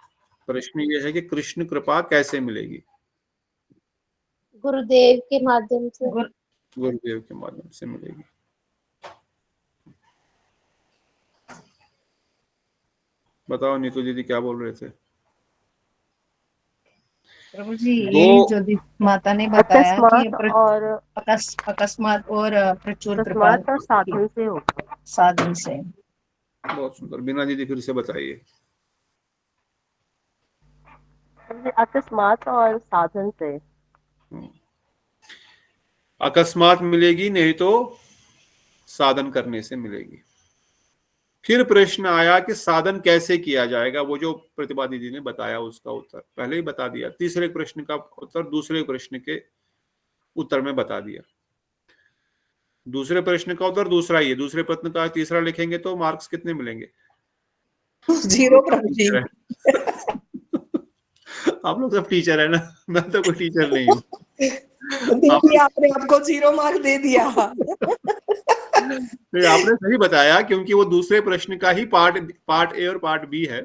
प्रश्न ये है कि कृष्ण कृपा कैसे मिलेगी? गुरुदेव के माध्यम से। गुरुदेव के माध्यम से मिलेगी। बताओ नीतू दीदी क्या बोल रहे थे? प्रभु जी यही जो माता ने बताया कि और अकस्मात और प्रचुर कृपा और साधन से होगा। साधन से। बहुत सुंदर। बिना दीदी फिर से बताइए। अकस्मात और साधन से। अकस्मात मिलेगी, नहीं तो साधन करने से मिलेगी। फिर प्रश्न आया कि साधन कैसे किया जाएगा? वो जो प्रतिभा दीदी ने बताया उसका उत्तर पहले ही बता दिया। तीसरे प्रश्न का उत्तर दूसरे प्रश्न के उत्तर में बता दिया। दूसरे प्रश्न का उत्तर दूसरा ही है, दूसरे प्रश्न का तीसरा लिखेंगे तो मार्क्स कितने मिलेंगे? 0 प्रभु जी। आप लोग सब टीचर है ना, मैं तो कोई टीचर नहीं हूँ। देखिए, आपने आपको 0 मार्क दे दिया। आपने सही बताया क्योंकि वो दूसरे प्रश्न का ही पार्ट ए और पार्ट बी है,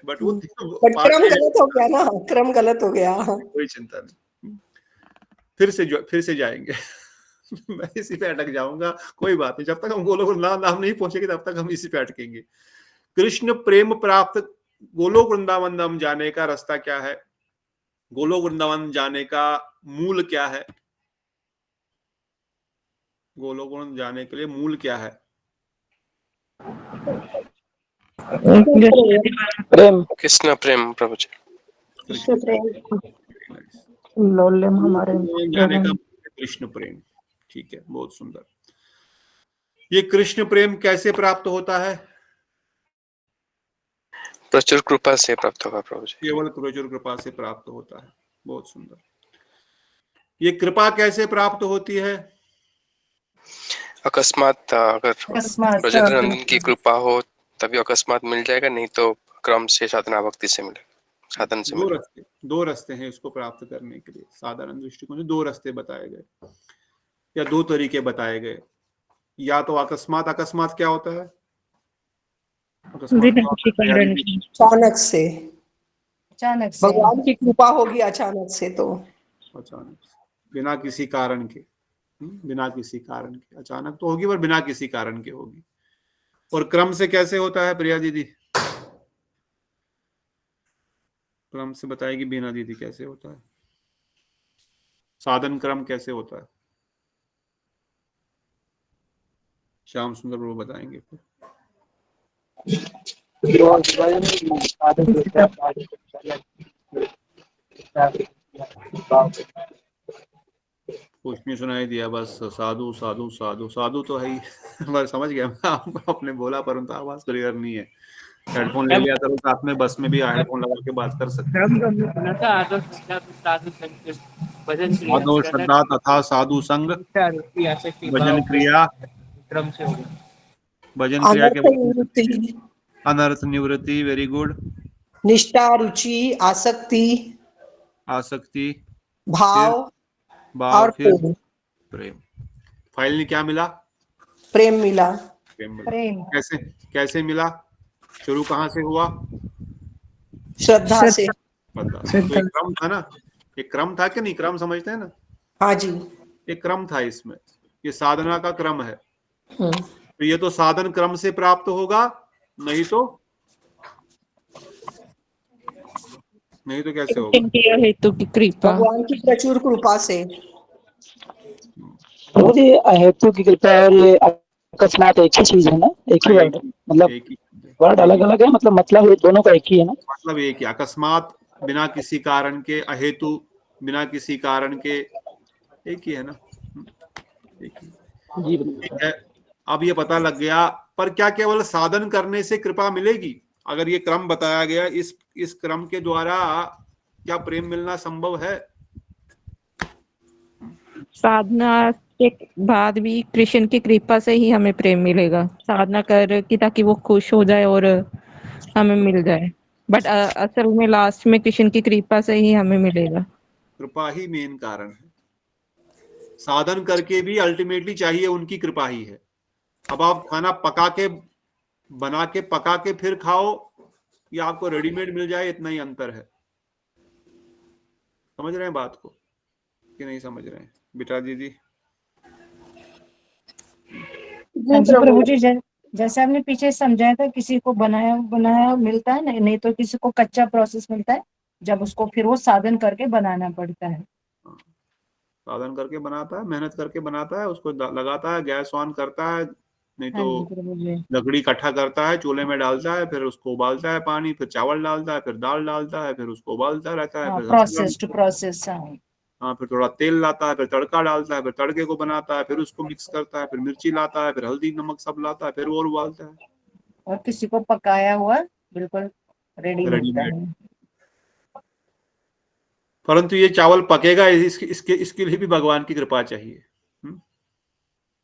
बट वो क्रम गलत हो गया ना, क्रम गलत हो गया। कोई चिंता नहीं, फिर से जाएंगे। मैं इसी पे अटक जाऊंगा, कोई बात नहीं। जब तक हम गोलोक वृंदावन नहीं पहुंचेंगे तब तक हम इसी पे अटकेंगे। कृष्ण प्रेम प्राप्त गोलोक वृंदावन धाम जाने का रास्ता क्या है? गोलोक वृंदावन जाने का मूल क्या है? गोलोक वृंदावन जाने के लिए मूल क्या है? प्रेम, कृष्ण प्रेम प्रभु जी। कृष्ण प्रेम हमारे जाने का कृष्ण प्रेम। ठीक है, बहुत सुंदर। ये कृष्ण प्रेम कैसे प्राप्त होता है? प्रचुर कृपा से प्राप्त होगा प्रभु जी। केवल प्रचुर कृपा से प्राप्त होता है। बहुत सुंदर। ये कृपा कैसे प्राप्त होती है? अकस्मात अगर ब्रजेंद्र नंदन की कृपा हो तभी अकस्मात मिल जाएगा, नहीं तो क्रम से साधना भक्ति से मिलेगा, साधन से मिलेगा। दो रास्ते हैं इसको प्राप्त करने के लिए। साधारण दृष्टिकोण से 2 रास्ते बताए गए या 2 तरीके बताए गए। या तो अकस्मात। अकस्मात क्या होता है? अकस्मात क्या होता है प्रिया दीदी? अचानक से अचानक से भगवान की कृपा होगी अचानक से तो। अचानक से, बिना किसी कारण के। बिना किसी कारण के अचानक तो होगी, पर बिना किसी कारण के होगी। और क्रम से कैसे होता है प्रिया दीदी? क्रम से बताएगी बीना दीदी कैसे होता है, साधन क्रम कैसे होता है? श्याम सुंदर प्रभु बताएंगे फिर। कुछ नहीं सुनाई दिया, बस साधु साधु साधु साधु तो है ही। बस समझ गया आपने बोला, परंतु आवाज क्लियर नहीं है। हेडफोन ले लिया करो साथ में, बस में भी हेडफोन लगा के बात कर सकते हैं। साधु श्रद्धा तथा साधु संग भजन क्रिया, भजन क्रिया के अनर्थ निवृत्ति, अनर्थ निवृत्ति, वेरी गुड। निष्ठा, रुचि, आसक्ति, आसक्ति, भाव भाव, और फिर प्रेम। प्रेम। फाइल में क्या मिला? प्रेम मिला। प्रेम मिला। कैसे कैसे मिला? शुरू कहाँ से हुआ? श्रद्धा से। तो एक क्रम था ना, एक क्रम था कि नहीं? क्रम समझते हैं ना? हाँ जी, एक क्रम था इसमें, ये साधना का क्रम है। तो ये तो साधन क्रम से प्राप्त होगा, नहीं तो कैसे होगा? हेतु की कृपा, भगवान की प्रचुर कृपा से। मुझे हेतु की कृपा और ये अकस्मात एक ही चीज है ना? एक ही वर्ड, मतलब वर्ड अलग अलग है, मतलब दोनों का एक ही है ना? मतलब एक ही, अकस्मात बिना किसी कारण के, अहेतु बिना किसी कारण के, एक ही है ना? एक ही। ठीक है, अब ये पता लग गया। पर क्या केवल साधन करने से कृपा मिलेगी? अगर ये क्रम बताया गया, इस क्रम के द्वारा क्या प्रेम मिलना संभव है? साधना के बाद भी कृष्ण की कृपा से ही हमें प्रेम मिलेगा, साधना कर कि ताकि वो खुश हो जाए और हमें मिल जाए। बट असल में लास्ट में कृष्ण की कृपा से ही हमें मिलेगा। कृपा ही मेन कारण है। साधन करके भी अल्टीमेटली चाहिए उनकी कृपा ही है। अब आप खाना पका के, बना के, पका के फिर खाओ, या आपको रेडीमेड मिल जाए, इतना ही अंतर है। समझ रहे हैं बात को कि नहीं समझ रहे हैं बेटा दीदी? प्रभु जी, जैसे आपने पीछे समझाया था, किसी को बनाया बनाया मिलता है, नहीं तो किसी को कच्चा प्रोसेस मिलता है, जब उसको फिर वो साधन करके बनाना पड़ता है। साधन करके बनाता है, मेहनत करके बनाता है, उसको लगाता है, गैस ऑन करता है, नहीं तो लकड़ी इकट्ठा करता है, चूल्हे में डालता है, फिर उसको उबालता है पानी, फिर चावल डालता है, फिर दाल डालता है, फिर उसको उबालता रहता है, फिर प्रोसेस। हाँ, फिर थोड़ा तेल लाता है, फिर तड़का डालता है, फिर तड़के को बनाता है, फिर उसको मिक्स करता है, फिर मिर्ची लाता है, फिर हल्दी नमक सब लाता है, फिर और उबालता है। और किसी को पकाया हुआ बिल्कुल रेडी मिलता है। परंतु ये चावल पकेगा, इसके लिए भी भगवान की कृपा चाहिए।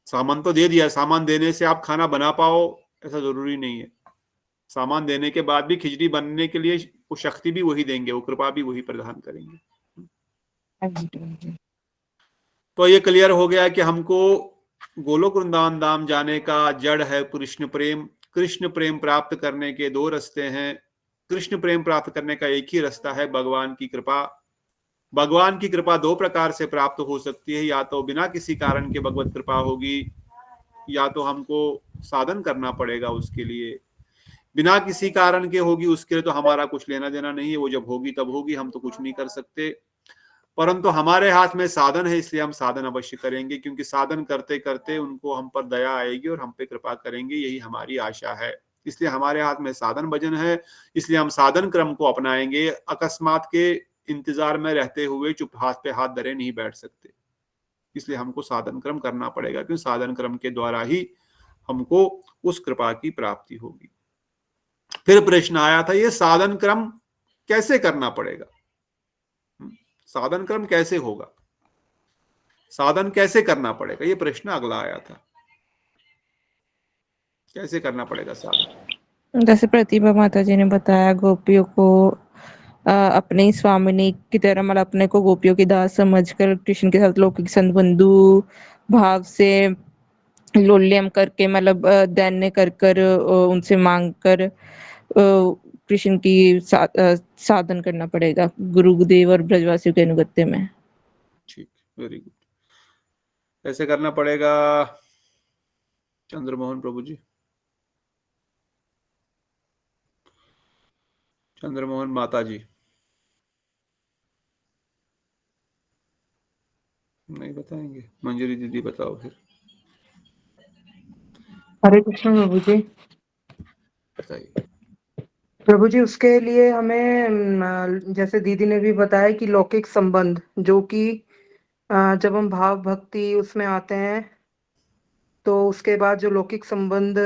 सामान तो दे दिया, सामान देने से आप खाना बना पाओ ऐसा जरूरी नहीं है। सामान देने के बाद भी खिचड़ी बनने के लिए वो शक्ति भी वही देंगे, वो कृपा भी वही प्रदान करेंगे। तो ये क्लियर हो गया कि हमको गोलोक वृंदावन धाम जाने का जड़ है कृष्ण प्रेम। कृष्ण प्रेम प्राप्त करने के दो रास्ते हैं। कृष्ण प्रेम प्राप्त करने का एक ही रास्ता है, भगवान की कृपा। भगवान की कृपा दो प्रकार से प्राप्त हो सकती है, या तो बिना किसी कारण के भगवत कृपा होगी, या तो हमको साधन करना पड़ेगा उसके लिए। बिना किसी कारण के होगी, उसके लिए तो हमारा कुछ लेना देना नहीं है, वो जब होगी तब होगी, हम तो कुछ नहीं कर सकते। परंतु हमारे हाथ में साधन है, इसलिए हम साधन अवश्य करेंगे, क्योंकि साधन करते करते उनको हम पर दया आएगी और हम पे कृपा करेंगे, यही हमारी आशा है। इसलिए हमारे हाथ में साधन भजन है, इसलिए हम साधन क्रम को अपनाएंगे। अकस्मात के इंतजार में रहते हुए चुप हाथ पे हाथ धरे नहीं बैठ सकते, इसलिए हमको साधन क्रम करना पड़ेगा, क्योंकि साधन क्रम के द्वारा ही हमको उस कृपा की प्राप्ति होगी। फिर प्रश्न आया था, ये साधन क्रम कैसे करना पड़ेगा? साधन क्रम कैसे होगा, साधन कैसे करना पड़ेगा, ये प्रश्न अगला आया था। कैसे करना पड़ेगा साधन? जैसे प्रतिभा माता जी ने बताया, गोपियों को अपने स्वामिनी की तरह, मतलब अपने को गोपियों की दास समझकर कृष्ण के साथ लौकिक संबंधु भाव से लोल्यम करके मतलब दैन्य कर कर उनसे मांग कर कृष्ण की साधन करना पड़ेगा गुरुदेव और ब्रजवासियों के अनुगत्य में। ठीक, वेरी गुड। ऐसे करना पड़ेगा चंद्रमोहन प्रभु जी। चंद्रमोहन माता जी नहीं बताएंगे? मंजरी दीदी बताओ फिर। हरे कृष्ण प्रभु जी। बताइए प्रभु जी। उसके लिए हमें जैसे दीदी ने भी बताया कि लौकिक संबंध, जो कि जब हम भाव भक्ति उसमें आते हैं तो उसके बाद जो लौकिक संबंध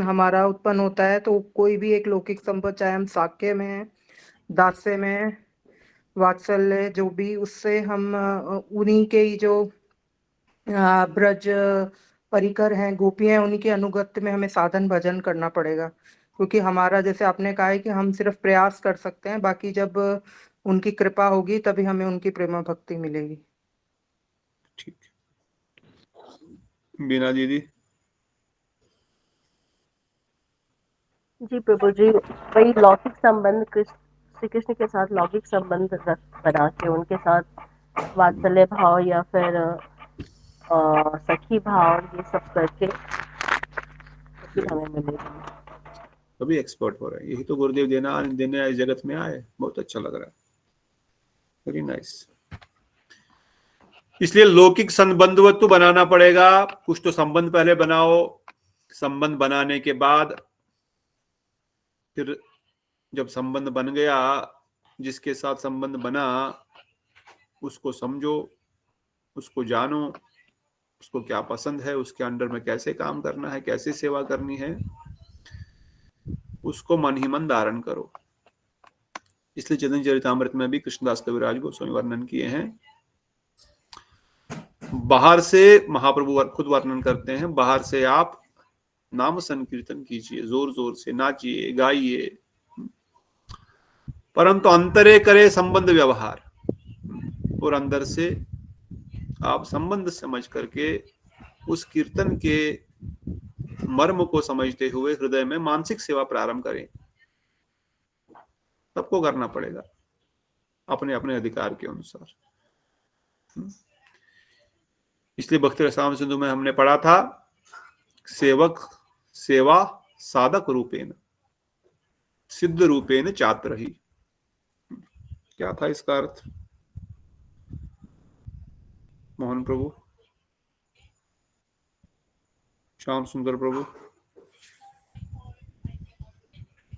हमारा उत्पन्न होता है, तो कोई भी एक लौकिक संबंध, चाहे हम साक्य में हैं, दास्य में हैं, वात्सल्य, जो भी, उससे हम उन्हीं के ही जो ब्रज परिकर हैं, गोपी हैं, उन्हीं के अनुगत्य में हमें साधन भजन करना पड़ेगा। क्योंकि हमारा, जैसे आपने कहा है कि हम सिर्फ प्रयास कर सकते हैं, बाकी जब उनकी कृपा होगी तभी हमें उनकी प्रेमा भक्ति मिलेगी। ठीक। बीना दीदी। जी प्रभु जी, वही लौकिक संबंध श्री कृष्ण के साथ लौकिक संबंध बना के उनके साथ वात्सल्य भाव या फिर सखी भाव, ये सब करके फिर हमें मिलेगी। तभी एक्सपर्ट हो रहा है। यही तो गुरुदेव देने आए, जगत में आए। बहुत अच्छा लग रहा है, वेरी नाइस। इसलिए लौकिक संबंधवत्व बनाना पड़ेगा। कुछ तो संबंध पहले बनाओ, संबंध बनाने के बाद फिर जब संबंध बन गया, जिसके साथ संबंध बना उसको समझो, उसको जानो, उसको क्या पसंद है, उसके अंडर में कैसे काम करना है, कैसे सेवा करनी है, उसको मन ही मन धारण करो। इसलिए चैतन्य चरितामृत में भी कृष्णदास कविराज गोस्वामी वर्णन किए हैं। बाहर से महाप्रभु खुद वर्णन करते हैं, बाहर से आप नाम संकीर्तन कीजिए, जोर जोर से नाचिए, गाइए, परंतु अंतरे करे संबंध व्यवहार। और अंदर से आप संबंध समझ करके उस कीर्तन के मर्म को समझते हुए हृदय में मानसिक सेवा प्रारंभ करें। सबको करना पड़ेगा अपने अपने अधिकार के अनुसार। इसलिए भक्ति रसायन सिंधु में हमने पढ़ा था, सेवा साधक रूपेण सिद्ध रूपेण चात्रहि। क्या था इसका अर्थ मोहन प्रभु, श्याम सुंदर प्रभु,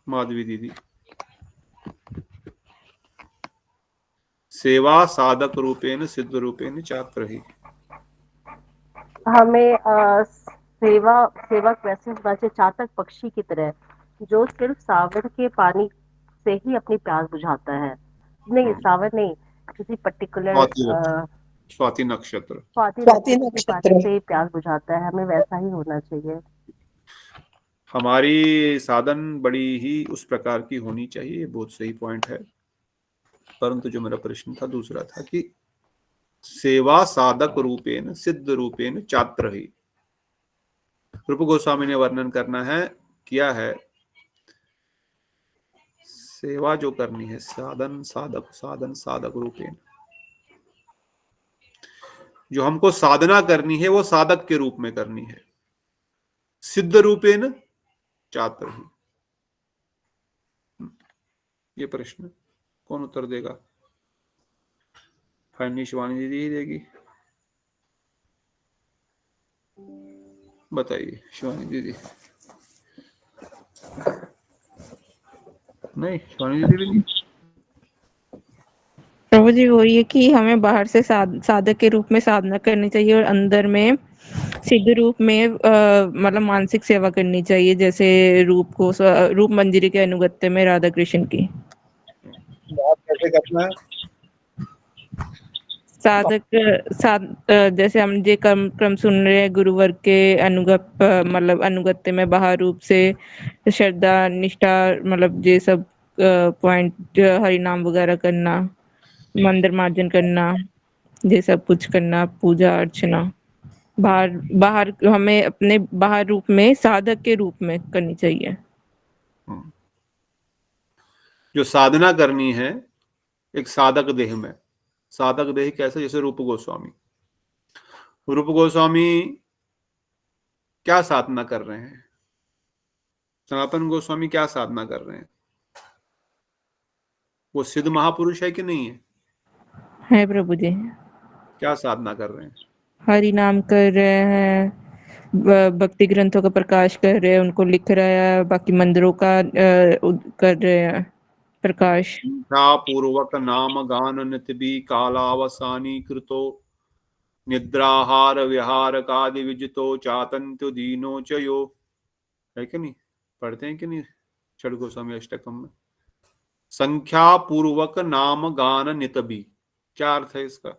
माधवी दीदी? सेवा साधक रूपेण सिद्ध रूपेण चात्रहि। हमें सेवक वैसे होना चाहिए चातक पक्षी की तरह, जो सिर्फ सावर के पानी से ही अपनी प्यास बुझाता है। नहीं, सावर नहीं, किसी पर्टिकुलर स्वाति नक्षत्र के पानी से ही प्यास बुझाता है। हमें वैसा ही होना चाहिए। हमारी साधन बड़ी ही उस प्रकार की होनी चाहिए। बहुत सही पॉइंट है। परंतु जो मेरा प्रश्न था दूसरा था कि सेवा साधक रूपेण सिद्ध रूपेण चात्रहि। रूप गोस्वामी ने वर्णन करना है, किया है, सेवा जो करनी है साधन साधक रूपेण, जो हमको साधना करनी है वो साधक के रूप में करनी है। सिद्ध रूपेण चात्रहि। ये प्रश्न कौन उत्तर देगा? फाइनली शिवानी दीदी ही देगी। बताइए शिवानी दीदी। नहीं, शिवानी दीदी भी नहीं। प्रभु जी वही है कि हमें बाहर से साधक के रूप में साधना करनी चाहिए और अंदर में सिद्ध रूप में मतलब मानसिक सेवा करनी चाहिए, जैसे रूप मंजरी के अनुगत्य में राधा कृष्ण की। कैसे करना है? जैसे हम जे क्रम सुन रहे हैं, गुरुवर्ग के अनुगत्य में बाहर रूप से श्रद्धा निष्ठा, मतलब ये सब पॉइंट, हरि नाम वगैरह करना, मंदिर मार्जन करना, ये सब कुछ करना, पूजा अर्चना, बाहर हमें अपने बाहर रूप में साधक के रूप में करनी चाहिए। जो साधना करनी है एक साधक देह में। साधक देह कैसे? जैसे रूप गोस्वामी क्या साधना कर रहे हैं? सनातन गोस्वामी क्या साधना कर रहे हैं? वो सिद्ध महापुरुष है कि नहीं है? है प्रभु जी। क्या साधना कर रहे हैं? हरि नाम कर रहे हैं, भक्ति ग्रंथों का प्रकाश कर रहे हैं, उनको लिख रहे हैं, बाकी मंदिरों का कर रहे हैं प्रकाश। पूर्वक नाम गान नित्य कालावसानी कृतो निद्राहार विहार कादि विजितो चातंत्यो दीनो चयो। है कि नहीं? पढ़ते हैं कि नहीं षड गोस्वामी अष्टकम में? संख्या पूर्वक नाम गान नितबी, क्या अर्थ है इसका?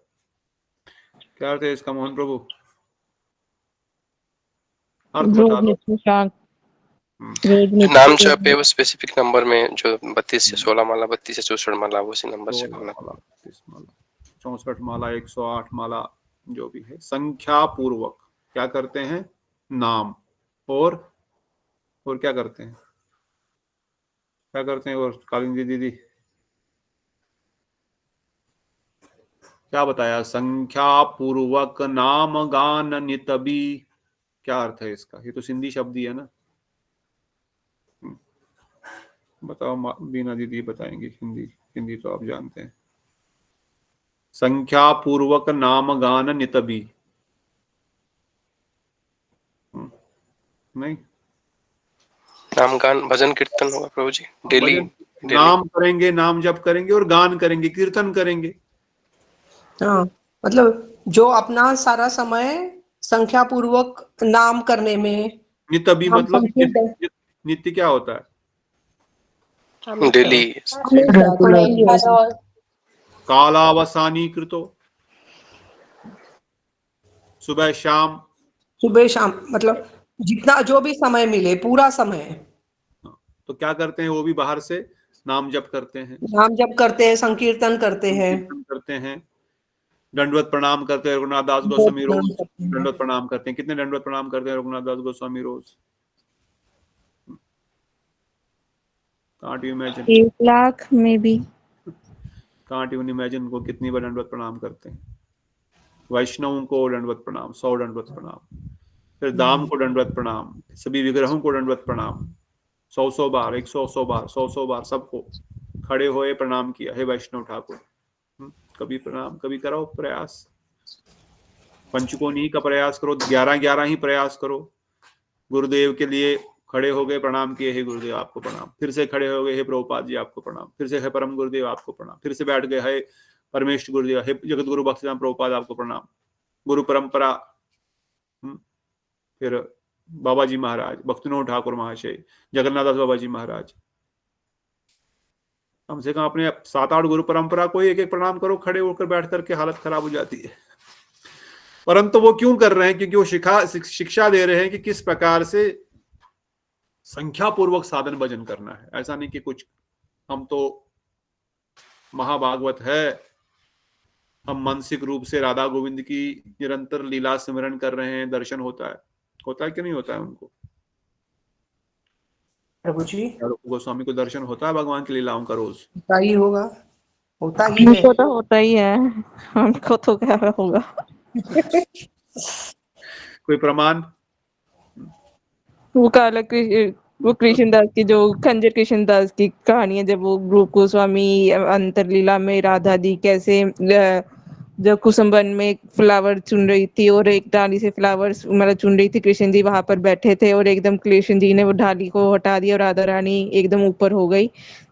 क्या अर्थ है इसका मोहन प्रभु? अर्थ बता दो। नाम जप है वो स्पेसिफिक नंबर में, जो 32 से 16 माला, 32 से 64 माला, उसी नंबर से करना। 64 माला, 108 माला, जो भी है, संख्या पूर्वक क्या करते हैं? नाम। और क्या करते हैं? क्या करते हैं? और कालिंदी दीदी क्या बताया? संख्या पूर्वक नाम गान नितबी, क्या अर्थ है इसका? ये तो सिंधी शब्द ही है ना। बताओ बीना दीदी बताएंगे। हिंदी तो आप जानते हैं। संख्या पूर्वक नाम गान नितबी, नहीं? नाम गान भजन कीर्तन होगा प्रभु जी, डेली नाम करेंगे, नाम जप करेंगे और गान करेंगे, कीर्तन करेंगे। हाँ, मतलब जो अपना सारा समय संख्या पूर्वक नाम करने में। नितबी मतलब नित्य क्या होता है? डेली। कालावसानी कृतो, सुबह शाम मतलब जितना जो भी समय मिले, पूरा समय। तो क्या करते हैं? वो भी बाहर से नाम जप करते हैं, नाम जप करते हैं, संकीर्तन करते हैं, दंडवत प्रणाम करते हैं। रघुनाथ दास गोस्वामी रोज दंडवत प्रणाम करते हैं। कितने दंडवत प्रणाम करते हैं रघुनाथ दास गोस्वामी रोज? Can't you imagine? 1 लाख में भी। Can't even imagine को कितनी बार दंडवत प्रणाम करते हैं। वैष्णवों को दंडवत प्रणाम, 100 दंडवत प्रणाम, फिर दाम को दंडवत प्रणाम, सभी विग्रहों को दंडवत प्रणाम, 100 बार, 100 बार, 100 बार सबको खड़े हुए प्रणाम किया। हे वैष्णव ठाकुर, कभी प्रणाम, कभी करो प्रयास। पंचकोनी का प्रयास करो, 11 ही प्रयास करो। गुरुदेव के लिए खड़े हो गए, प्रणाम किए, हे गुरुदेव आपको प्रणाम। फिर से खड़े हो गए, हे प्रभुपाद जी आपको प्रणाम। फिर से हे परम गुरुदेव आपको प्रणाम। फिर से बैठ गए, हे परमेश्वर गुरुदेव, हे जगत गुरु भक्तिदान प्रभुपाद आपको प्रणाम। गुरु परंपरा, फिर बाबा जी महाराज, भक्तिविनोद ठाकुर महाशय, जगन्नाथ दास बाबा जी महाराज। कम से कम अपने 7-8 गुरु परंपरा को एक प्रणाम करो। खड़े होकर बैठ करके हालत खराब हो जाती है। परंतु वो क्यों कर रहे हैं? क्योंकि वो शिक्षा दे रहे हैं कि किस प्रकार से संख्या पूर्वक साधन भजन करना है। ऐसा नहीं कि कुछ हम तो महाभागवत है, हम मानसिक रूप से राधा गोविंद की निरंतर लीला स्मरण कर रहे हैं, दर्शन होता है कि नहीं होता है उनको? प्रभु जी, गोस्वामी को दर्शन होता है भगवान की लीलाओं का रोज? होता ही होगा, होता ही है। हमको तो होता ही है, हमको तो क्या होगा। कोई प्रमाण? वो कृष्णदास की, जो खंजर कृष्णदास की कहानी है, जब वो रूप गोस्वामी अंतरलीला में राधा दी कैसे जब कुसुमवन में फ्लावर चुन रही थी और एक डाली से फ्लावर्स मतलब चुन रही थी, कृष्ण जी वहां पर बैठे थे और एकदम कृष्ण जी ने वो डाली को हटा दिया और राधा रानी एकदम ऊपर हो गई।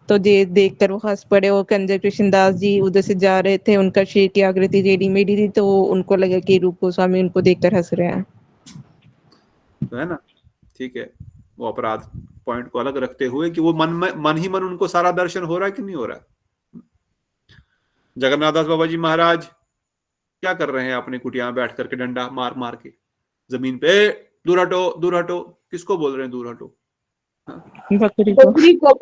तो ये देखकर वो हंस पड़े। और कंजर कृष्णदास जी उधर से जा रहे थे, उनका शेर की आकृति टेढ़ी मेढ़ी थी, तो उनको लगा कि रूप गोस्वामी उनको देखकर हंस रहे हैं, तो है ना। ठीक है, वो अपराध पॉइंट को अलग रखते हुए कि वो मन ही मन उनको सारा दर्शन हो रहा है कि नहीं हो रहा है। जगन्नाथ दास बाबा जी महाराज क्या कर रहे हैं? अपने कुटिया में बैठ करके डंडा मार मार के जमीन पे, दूर हटो, दूर हटो। किसको बोल रहे हैं दूर हटो? बकरी को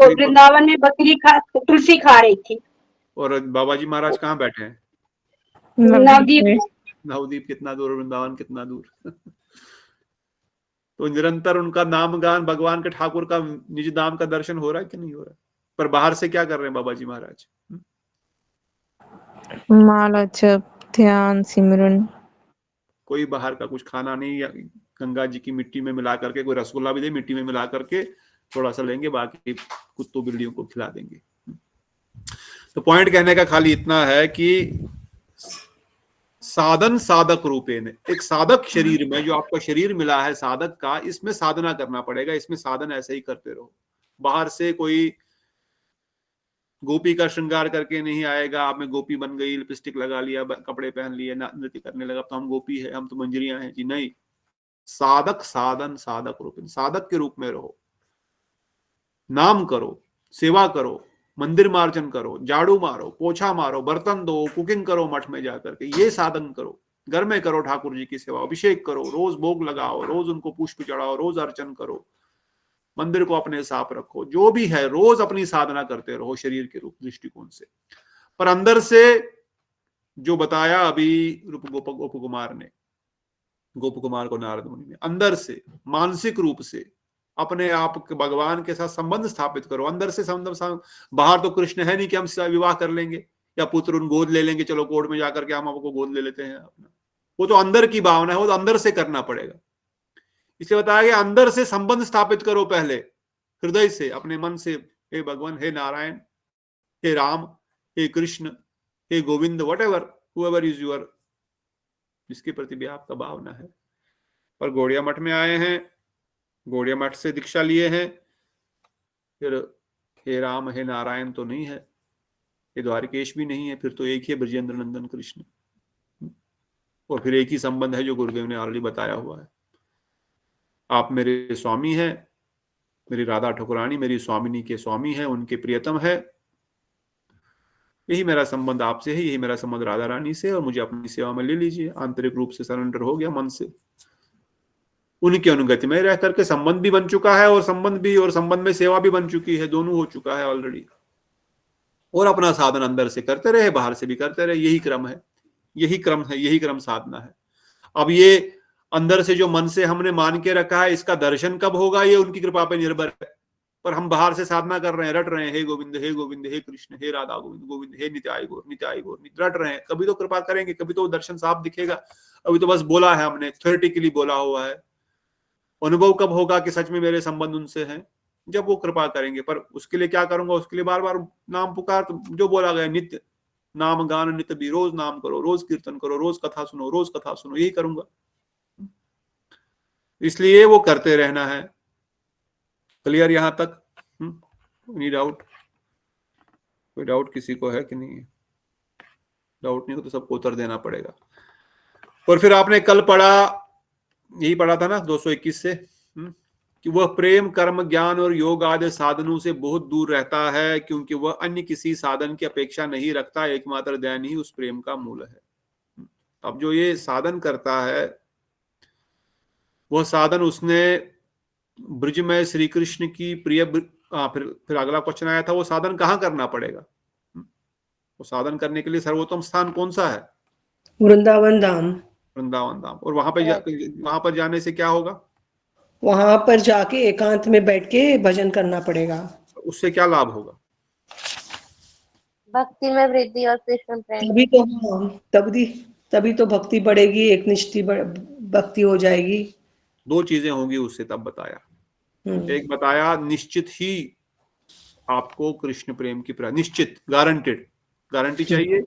वृंदावन में बकरी तुलसी खा रही थी। और बाबा जी महाराज कहाँ बैठे हैं? नवदीप नवदीप कितना दूर, वृंदावन कितना दूर। तो निरंतर उनका नाम गान, भगवान के ठाकुर का निज नाम का दर्शन हो रहा है कि नहीं हो रहा है? पर बाहर से क्या कर रहे हैं बाबा जी महाराज? माला जप, ध्यान, सिमरन। कोई बाहर का कुछ खाना नहीं, या गंगा जी की मिट्टी में मिला करके, कोई रसगुल्ला भी दे मिट्टी में मिला करके थोड़ा सा लेंगे, बाकी कुत्तों बिल्लियों को खिला देंगे। तो पॉइंट कहने का खाली इतना है कि साधन साधक रूपेण, एक साधक शरीर में जो आपका शरीर मिला है साधक का, इसमें साधना करना पड़ेगा। इसमें साधन ऐसे ही करते रहो। बाहर से कोई गोपी का श्रृंगार करके नहीं आएगा, आप में गोपी बन गई, लिपस्टिक लगा लिया, कपड़े पहन लिए, नृत्य करने लगा तो हम गोपी है, हम तो मंजरियां हैं जी। नहीं, साधक साधन साधक रूपेण, साधक के रूप में रहो। नाम करो, सेवा करो, मंदिर मार्जन करो, झाड़ू मारो, पोछा मारो, बर्तन दो, कुकिंग करो मठ में जाकर के, ये साधन करो। घर में करो ठाकुर जी की सेवा, अभिषेक करो, रोज भोग लगाओ, रोज उनको पुष्प चढ़ाओ, रोज अर्चन करो, मंदिर को अपने साफ रखो, जो भी है रोज अपनी साधना करते रहो शरीर के रूप दृष्टिकोण से। पर अंदर से जो बताया अभी गोप कुमार ने, गोप कुमार को नारद मुनि ने, अंदर से मानसिक रूप से अपने आप भगवान के साथ संबंध स्थापित करो। अंदर से संबंध, बाहर तो कृष्ण है नहीं कि हम विवाह कर लेंगे या पुत्र उन गोद ले लेंगे, चलो कोर्ट में जाकर के हम आपको गोद ले लेते हैं अपना। वो तो अंदर की भावना है, वो तो अंदर से करना पड़ेगा। इसे बताया गया अंदर से संबंध स्थापित करो पहले, हृदय से, अपने मन से। हे भगवान, हे नारायण, हे राम, हे कृष्ण, हे Govind, whatever, whoever is your, जिसके प्रति भी आपका भावना है। पर गौड़िया मठ में आए हैं, गौड़िया मठ से दीक्षा लिए हैं, फिर हे राम हे नारायण तो नहीं है, हे द्वारिकेश भी नहीं है, फिर तो एक ही ब्रजेंद्र नंदन कृष्ण, और फिर एक ही संबंध है जो गुरुदेव ने ऑलरेडी बताया हुआ है। आप मेरे स्वामी हैं, मेरी राधा ठकुरानी मेरी स्वामिनी के स्वामी है, उनके प्रियतम है, यही मेरा संबंध आपसे है, यही मेरा संबंध राधा रानी से, और मुझे अपनी सेवा में ले लीजिए। आंतरिक रूप से सरेंडर हो गया मन से, उनकी अनुगति में रह करके संबंध भी बन चुका है, और संबंध में सेवा भी बन चुकी है, दोनों हो चुका है ऑलरेडी। और अपना साधन अंदर से करते रहे, बाहर से भी करते रहे, यही क्रम है, यही क्रम साधना है। अब ये अंदर से जो मन से हमने मान के रखा है, इसका दर्शन कब होगा ये उनकी कृपा पे निर्भर है। पर हम बाहर से साधना कर रहे हैं, रट रहे हैं, हे गोविंद हे गोविंद, हे कृष्ण, हे राधा गोविंद गोविंद, हे नित्याय गौर नित्याय गौर, रट रहे हैं। कभी तो कृपा करेंगे, कभी तो दर्शन साफ दिखेगा। अभी तो बस बोला है हमने, थ्योरेटिकली बोला हुआ है। अनुभव कब होगा कि सच में मेरे संबंध उनसे हैं? जब वो कृपा करेंगे। पर उसके लिए क्या करूंगा? उसके लिए बार बार नाम पुकार, जो बोला गया, नित्य नाम गान नित्य भी, रोज नाम करो, रोज कीर्तन करो, रोज कथा सुनो, रोज कथा सुनो, यही करूंगा। इसलिए वो करते रहना है। क्लियर यहां तक? Any doubt? कोई डाउट किसी को है कि नहीं है? डाउट नहीं हो तो सबको उत्तर देना पड़ेगा। और फिर आपने कल पढ़ा, यही पढ़ा था ना 221 से, कि वह प्रेम कर्म ज्ञान और योग आदि साधनों से बहुत दूर रहता है, क्योंकि वह अन्य किसी साधन की अपेक्षा नहीं रखता, एकमात्र ध्यान ही उस प्रेम का मूल है। अब जो ये साधन करता है, वह साधन उसने ब्रज में श्री कृष्ण की प्रिय, फिर अगला क्वेश्चन आया था, वो साधन कहाँ करना पड़ेगा? वो साधन करने के लिए सर्वोत्तम स्थान कौन सा है? वृंदावन धाम। वृंदावन धाम। और वहां पर जाने से क्या होगा? वहां पर जाके एकांत में बैठ के भजन करना पड़ेगा। उससे क्या लाभ होगा? भक्ति में वृद्धि और कृष्ण प्रेम। तभी तो भक्ति बढ़ेगी, एक निष्ठ भक्ति हो जाएगी। दो चीजें होंगी उससे, तब बताया। एक बताया, निश्चित ही आपको कृष्ण प्रेम की निश्चित, गारंटेड, गारंटी चाहिए,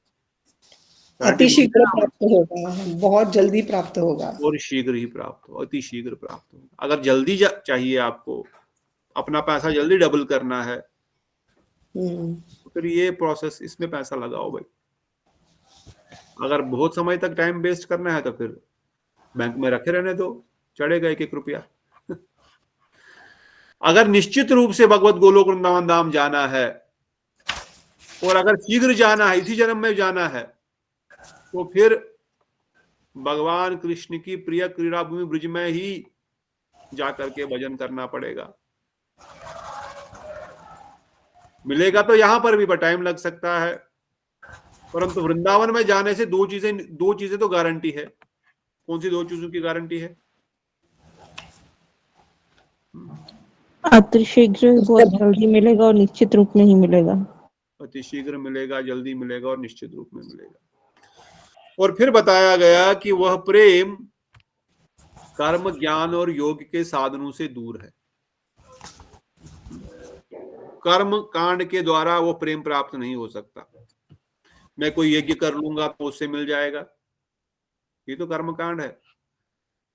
अति शीघ्र प्राप्त होगा, बहुत जल्दी प्राप्त होगा, और शीघ्र ही प्राप्त हो, अति शीघ्र प्राप्त होगा। अगर जल्दी चाहिए आपको, अपना पैसा जल्दी डबल करना है, तो फिर ये प्रोसेस, इसमें पैसा लगाओ भाई। अगर बहुत समय तक टाइम वेस्ट करना है तो फिर बैंक में रखे रहने दो, चढ़ेगा 1-1 रुपया। अगर निश्चित रूप से भगवत गोलोक वृंदावन धाम जाना है, और अगर शीघ्र जाना है, इसी जन्म में जाना है, तो फिर भगवान कृष्ण की प्रिय क्रीड़ा भूमि ब्रज में ही जाकर के भजन करना पड़ेगा। मिलेगा तो यहां पर भी, पर टाइम लग सकता है। परंतु वृंदावन में जाने से दो चीजें तो गारंटी है। कौन सी दो चीजों की गारंटी है? अतिशीघ्र बहुत जल्दी मिलेगा और निश्चित रूप में ही मिलेगा। अतिशीघ्र मिलेगा, जल्दी मिलेगा और निश्चित रूप में मिलेगा। और फिर बताया गया कि वह प्रेम कर्म, ज्ञान और योग के साधनों से दूर है। कर्म कांड के द्वारा वो प्रेम प्राप्त नहीं हो सकता। मैं कोई यज्ञ कर लूंगा तो उससे मिल जाएगा, ये तो कर्म कांड है।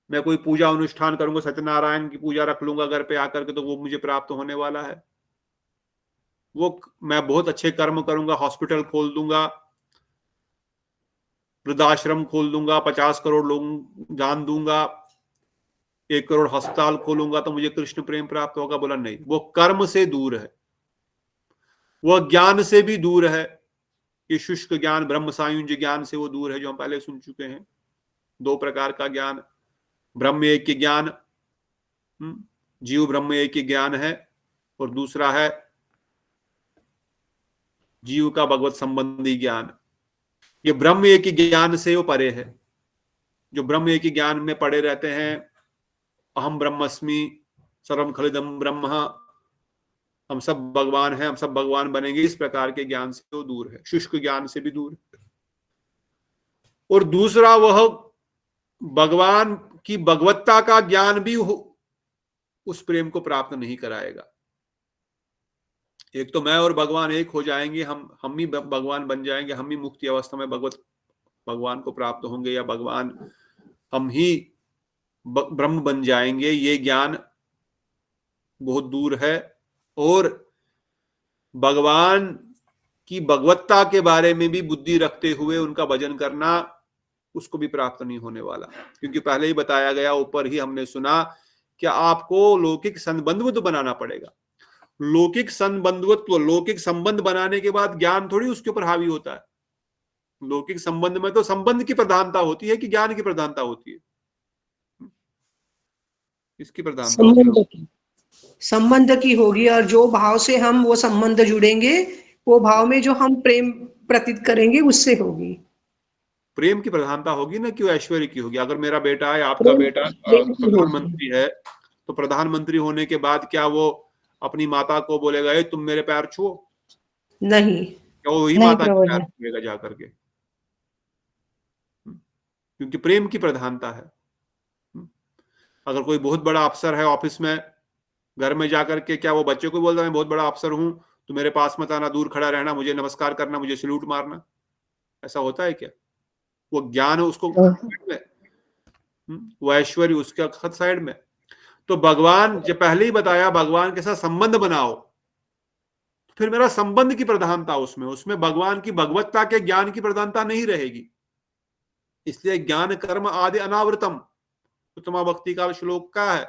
मैं कोई पूजा अनुष्ठान करूंगा, सत्यनारायण की पूजा रख लूंगा घर पे आकर के, तो वो मुझे प्राप्त होने वाला है। वो मैं बहुत अच्छे कर्म करूंगा, हॉस्पिटल खोल दूंगा, वृद्धाश्रम खोल दूंगा, 50 करोड़ लोग जान दूंगा, 1 करोड़ अस्पताल खोलूंगा, तो मुझे कृष्ण प्रेम प्राप्त होगा? बोला नहीं, वो कर्म से दूर है, वह ज्ञान से भी दूर है। ये शुष्क ज्ञान, ब्रह्म सायुज्य ज्ञान से वो दूर है, जो हम पहले सुन चुके हैं। 2 प्रकार का ज्ञान, ब्रह्म एक ज्ञान, जीव ब्रह्म एक ज्ञान है, और दूसरा है जीव का भगवत संबंधी ज्ञान। ये ब्रह्म एक ज्ञान से वो परे है। जो ब्रह्म एक ज्ञान में पड़े रहते हैं, अहम ब्रह्मस्मि, सर्वम खलिदम ब्रह्म, हम सब भगवान हैं, हम सब भगवान बनेंगे, इस प्रकार के ज्ञान से वो दूर है, शुष्क ज्ञान से भी दूर है। और दूसरा, वह भगवान की भगवत्ता का ज्ञान भी उस प्रेम को प्राप्त नहीं कराएगा। एक तो मैं और भगवान एक हो जाएंगे, हम ही भगवान बन जाएंगे, हम ही मुक्ति अवस्था में भगवान को प्राप्त होंगे, या भगवान हम ही ब्रह्म बन जाएंगे, ये ज्ञान बहुत दूर है। और भगवान की भगवत्ता के बारे में भी बुद्धि रखते हुए उनका भजन करना, उसको भी प्राप्त नहीं होने वाला। क्योंकि पहले ही बताया गया, ऊपर ही हमने सुना कि आपको लौकिक संबंधत्व बनाना पड़ेगा। लौकिक संबंधत्व, लौकिक संबंध बनाने के बाद ज्ञान थोड़ी उसके ऊपर हावी होता है। लौकिक संबंध में तो संबंध की प्रधानता होती है कि ज्ञान की प्रधानता होती है? इसकी प्रधानता होती है, संबंध की होगी। और जो भाव से हम वो संबंध जुड़ेंगे, वो भाव में जो हम प्रेम प्रतीत करेंगे, उससे होगी। प्रेम की प्रधानता होगी ना, क्यों ऐश्वर्य की होगी? अगर मेरा बेटा है, आपका बेटा प्रधानमंत्री है, तो प्रधानमंत्री होने के बाद क्या वो अपनी माता को बोलेगा, ए तुम मेरे पैर छुओ? नहीं, क्या वही माता के पैर छुएगा जा करके? क्योंकि प्रेम की प्रधानता है। अगर कोई बहुत बड़ा अफसर है ऑफिस में, घर में जाकर के क्या वो बच्चे को बोलता है मैं बहुत बड़ा अफसर हूं, तो मेरे पास मत आना, दूर खड़ा रहना, मुझे नमस्कार करना, मुझे सल्यूट मारना? ऐसा होता है क्या? वो ज्ञान उसको वो ऐश्वर्य उसके खत साइड में। तो भगवान जब पहले ही बताया, भगवान के साथ संबंध बनाओ, फिर मेरा संबंध की प्रधानता उसमें भगवान की भगवत्ता के ज्ञान की प्रधानता नहीं रहेगी। इसलिए ज्ञान कर्म आदि अनावृतम, उत्तमा भक्ति का श्लोक का है।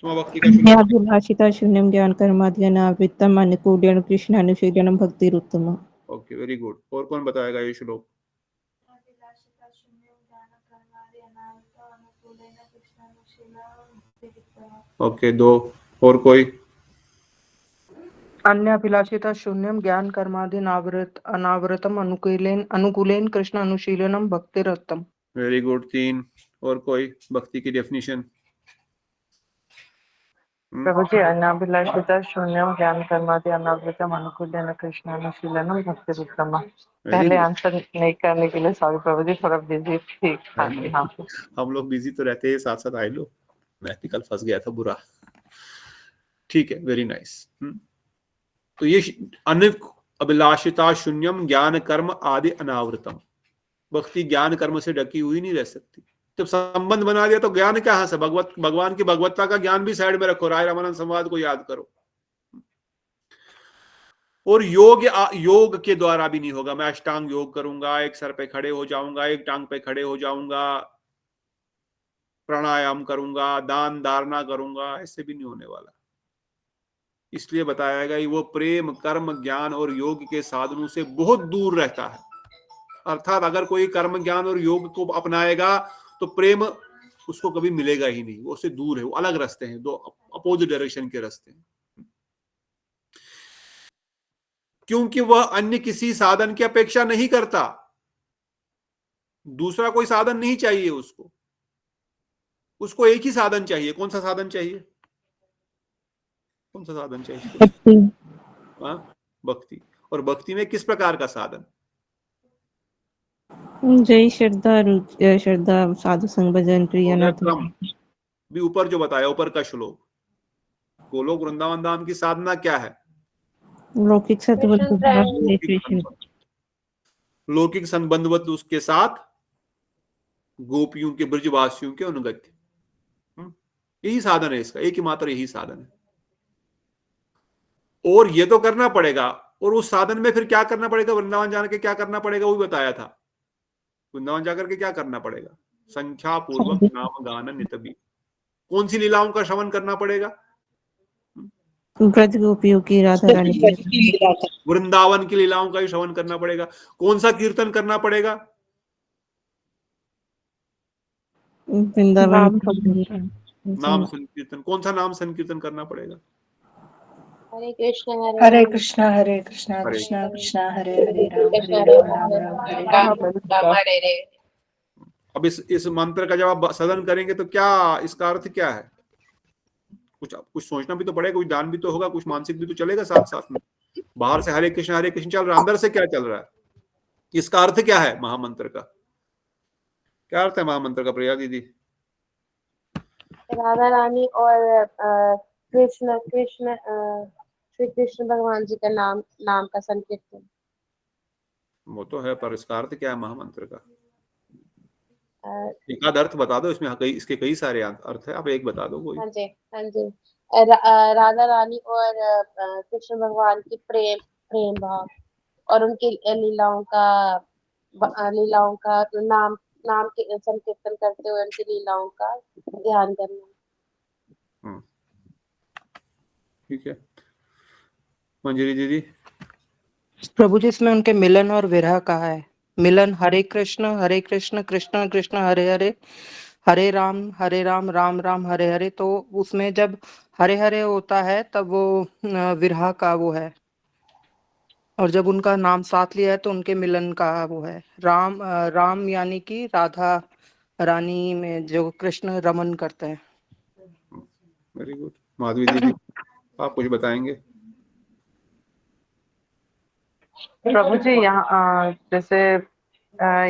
अभिलाषिता शून्यम ज्ञान कर्मादि अनावृतम अनुकूल्यं कृष्णानुशीलनं भक्तिरुत्तमा। Okay, very good. और कौन बताएगा ये श्लोक? ओके, 2 और कोई? अन्याभिलाषिता शून्यम ज्ञान कर्मादि अनावृतम अनुकूलेन कृष्ण अनुशीलनम भक्तिरत्तम। Very good. 3 और कोई? भक्ति की डेफिनेशन। प्रभु जी, अन्याभिलाषिता शून्यम ज्ञान कर्मादि अनावृतम अनुकूलेन कृष्ण अनुशीलनम भक्तिरुत्तम। पहले आंसर नहीं करने के लिए सॉरी प्रभु जी, थोड़ा बिजी थी। हम लोग बिजी तो रहते हैं, साथ साथ आए लो, मैं भी कल फंस गया था बुरा। ठीक है, वेरी नाइस। तो ये अभिलाषिता शून्यम ज्ञान कर्म आदि अनावृतम, भक्ति ज्ञान कर्म से ढकी हुई नहीं रह सकती। जब संबंध बना दिया तो ज्ञान कहां से? भगवान की भगवत्ता का ज्ञान भी साइड में रखो, राय रामानंद संवाद को याद करो। और योग के द्वारा भी नहीं होगा। मैं अष्टांग योग करूंगा, एक सर पे खड़े हो जाऊंगा, एक टांग पे खड़े हो जाऊंगा, प्राणायाम करूंगा, दान धारणा करूंगा, ऐसे भी नहीं होने वाला। इसलिए बताया गया वो प्रेम कर्म ज्ञान और योग के साधनों से बहुत दूर रहता है। अर्थात अगर कोई कर्म ज्ञान और योग को अपनाएगा तो प्रेम उसको कभी मिलेगा ही नहीं, वो उससे दूर है, वो अलग रास्ते हैं, 2 अपोजिट डायरेक्शन के रास्ते हैं। क्योंकि वह अन्य किसी साधन की अपेक्षा नहीं करता, दूसरा कोई साधन नहीं चाहिए उसको, उसको एक ही साधन चाहिए। कौन सा साधन चाहिए? कौन सा साधन चाहिए? भक्ति। भक्ति। और भक्ति में किस प्रकार का साधन? जय श्रद्धा साधु संग भजन प्रिय नाथ। भी ऊपर जो बताया, ऊपर का श्लोक, गोलोक वृंदावन धाम की साधना क्या है? लौकिक लौकिक संबंधवत उसके साथ गोपियों के, ब्रजवासियों के अनुगत्य, यही साधन है इसका, एक ही मात्र यही साधन है। और ये तो करना पड़ेगा, और उस साधन में फिर क्या करना पड़ेगा? वृंदावन जाने के क्या करना पड़ेगा वो भी बताया था। वृंदावन जाकर के क्या करना पड़ेगा? संख्या पूर्वक नाम गान नितबी। कौन सी लीलाओं का श्रवण करना पड़ेगा? ब्रज गोपियों की, राधा रानी, वृंदावन की लीलाओं का ही श्रवण करना पड़ेगा। कौन सा कीर्तन करना पड़ेगा? वृंदावन नाम संकीर्तन। कौन सा नाम संकीर्तन करना पड़ेगा? हरे कृष्णा हरे कृष्णा कृष्णा कृष्णा हरे हरे राम राम हरे हरे। अब इस मंत्र का जब आप सदन करेंगे तो क्या इसका अर्थ क्या है? कुछ सोचना भी तो पड़ेगा, कुछ दान भी तो होगा, कुछ मानसिक भी तो चलेगा साथ साथ में। बाहर से हरे कृष्ण चल रहा है, अंदर से क्या चल रहा है? इसका अर्थ क्या है महामंत्र का? क्या अर्थ है महामंत्र का, प्रिया दीदी? राधा रानी और कृष्ण श्री कृष्ण भगवान जी का नाम का संकीर्तन। वो तो है, पर इसका अर्थ क्या है महामंत्र का? एक आध अर्थ बता दो, इसमें इसके कई सारे अर्थ है, आप एक बता दो कोई। हाँ जी। राधा रानी और कृष्ण भगवान की प्रेम भाव और उनकी लीलाओं का नाम के संकीर्तन करते हुए उनकी लीलाओं का ध्यान करना। ठीक है मंजरी दीदी। प्रभु जी इसमें उनके मिलन और विरह कहा है। मिलन हरे कृष्ण कृष्ण कृष्ण हरे हरे, हरे राम राम राम हरे हरे। तो उसमें जब हरे हरे होता है तब वो विरह का वो है, और जब उनका नाम साथ लिया है तो उनके मिलन का वो है। राम यानी कि राधा रानी में जो कृष्ण रमन करते हैं। Very good. माधवी दीदी आप कुछ बताएंगे? प्रभु जी यहाँ जैसे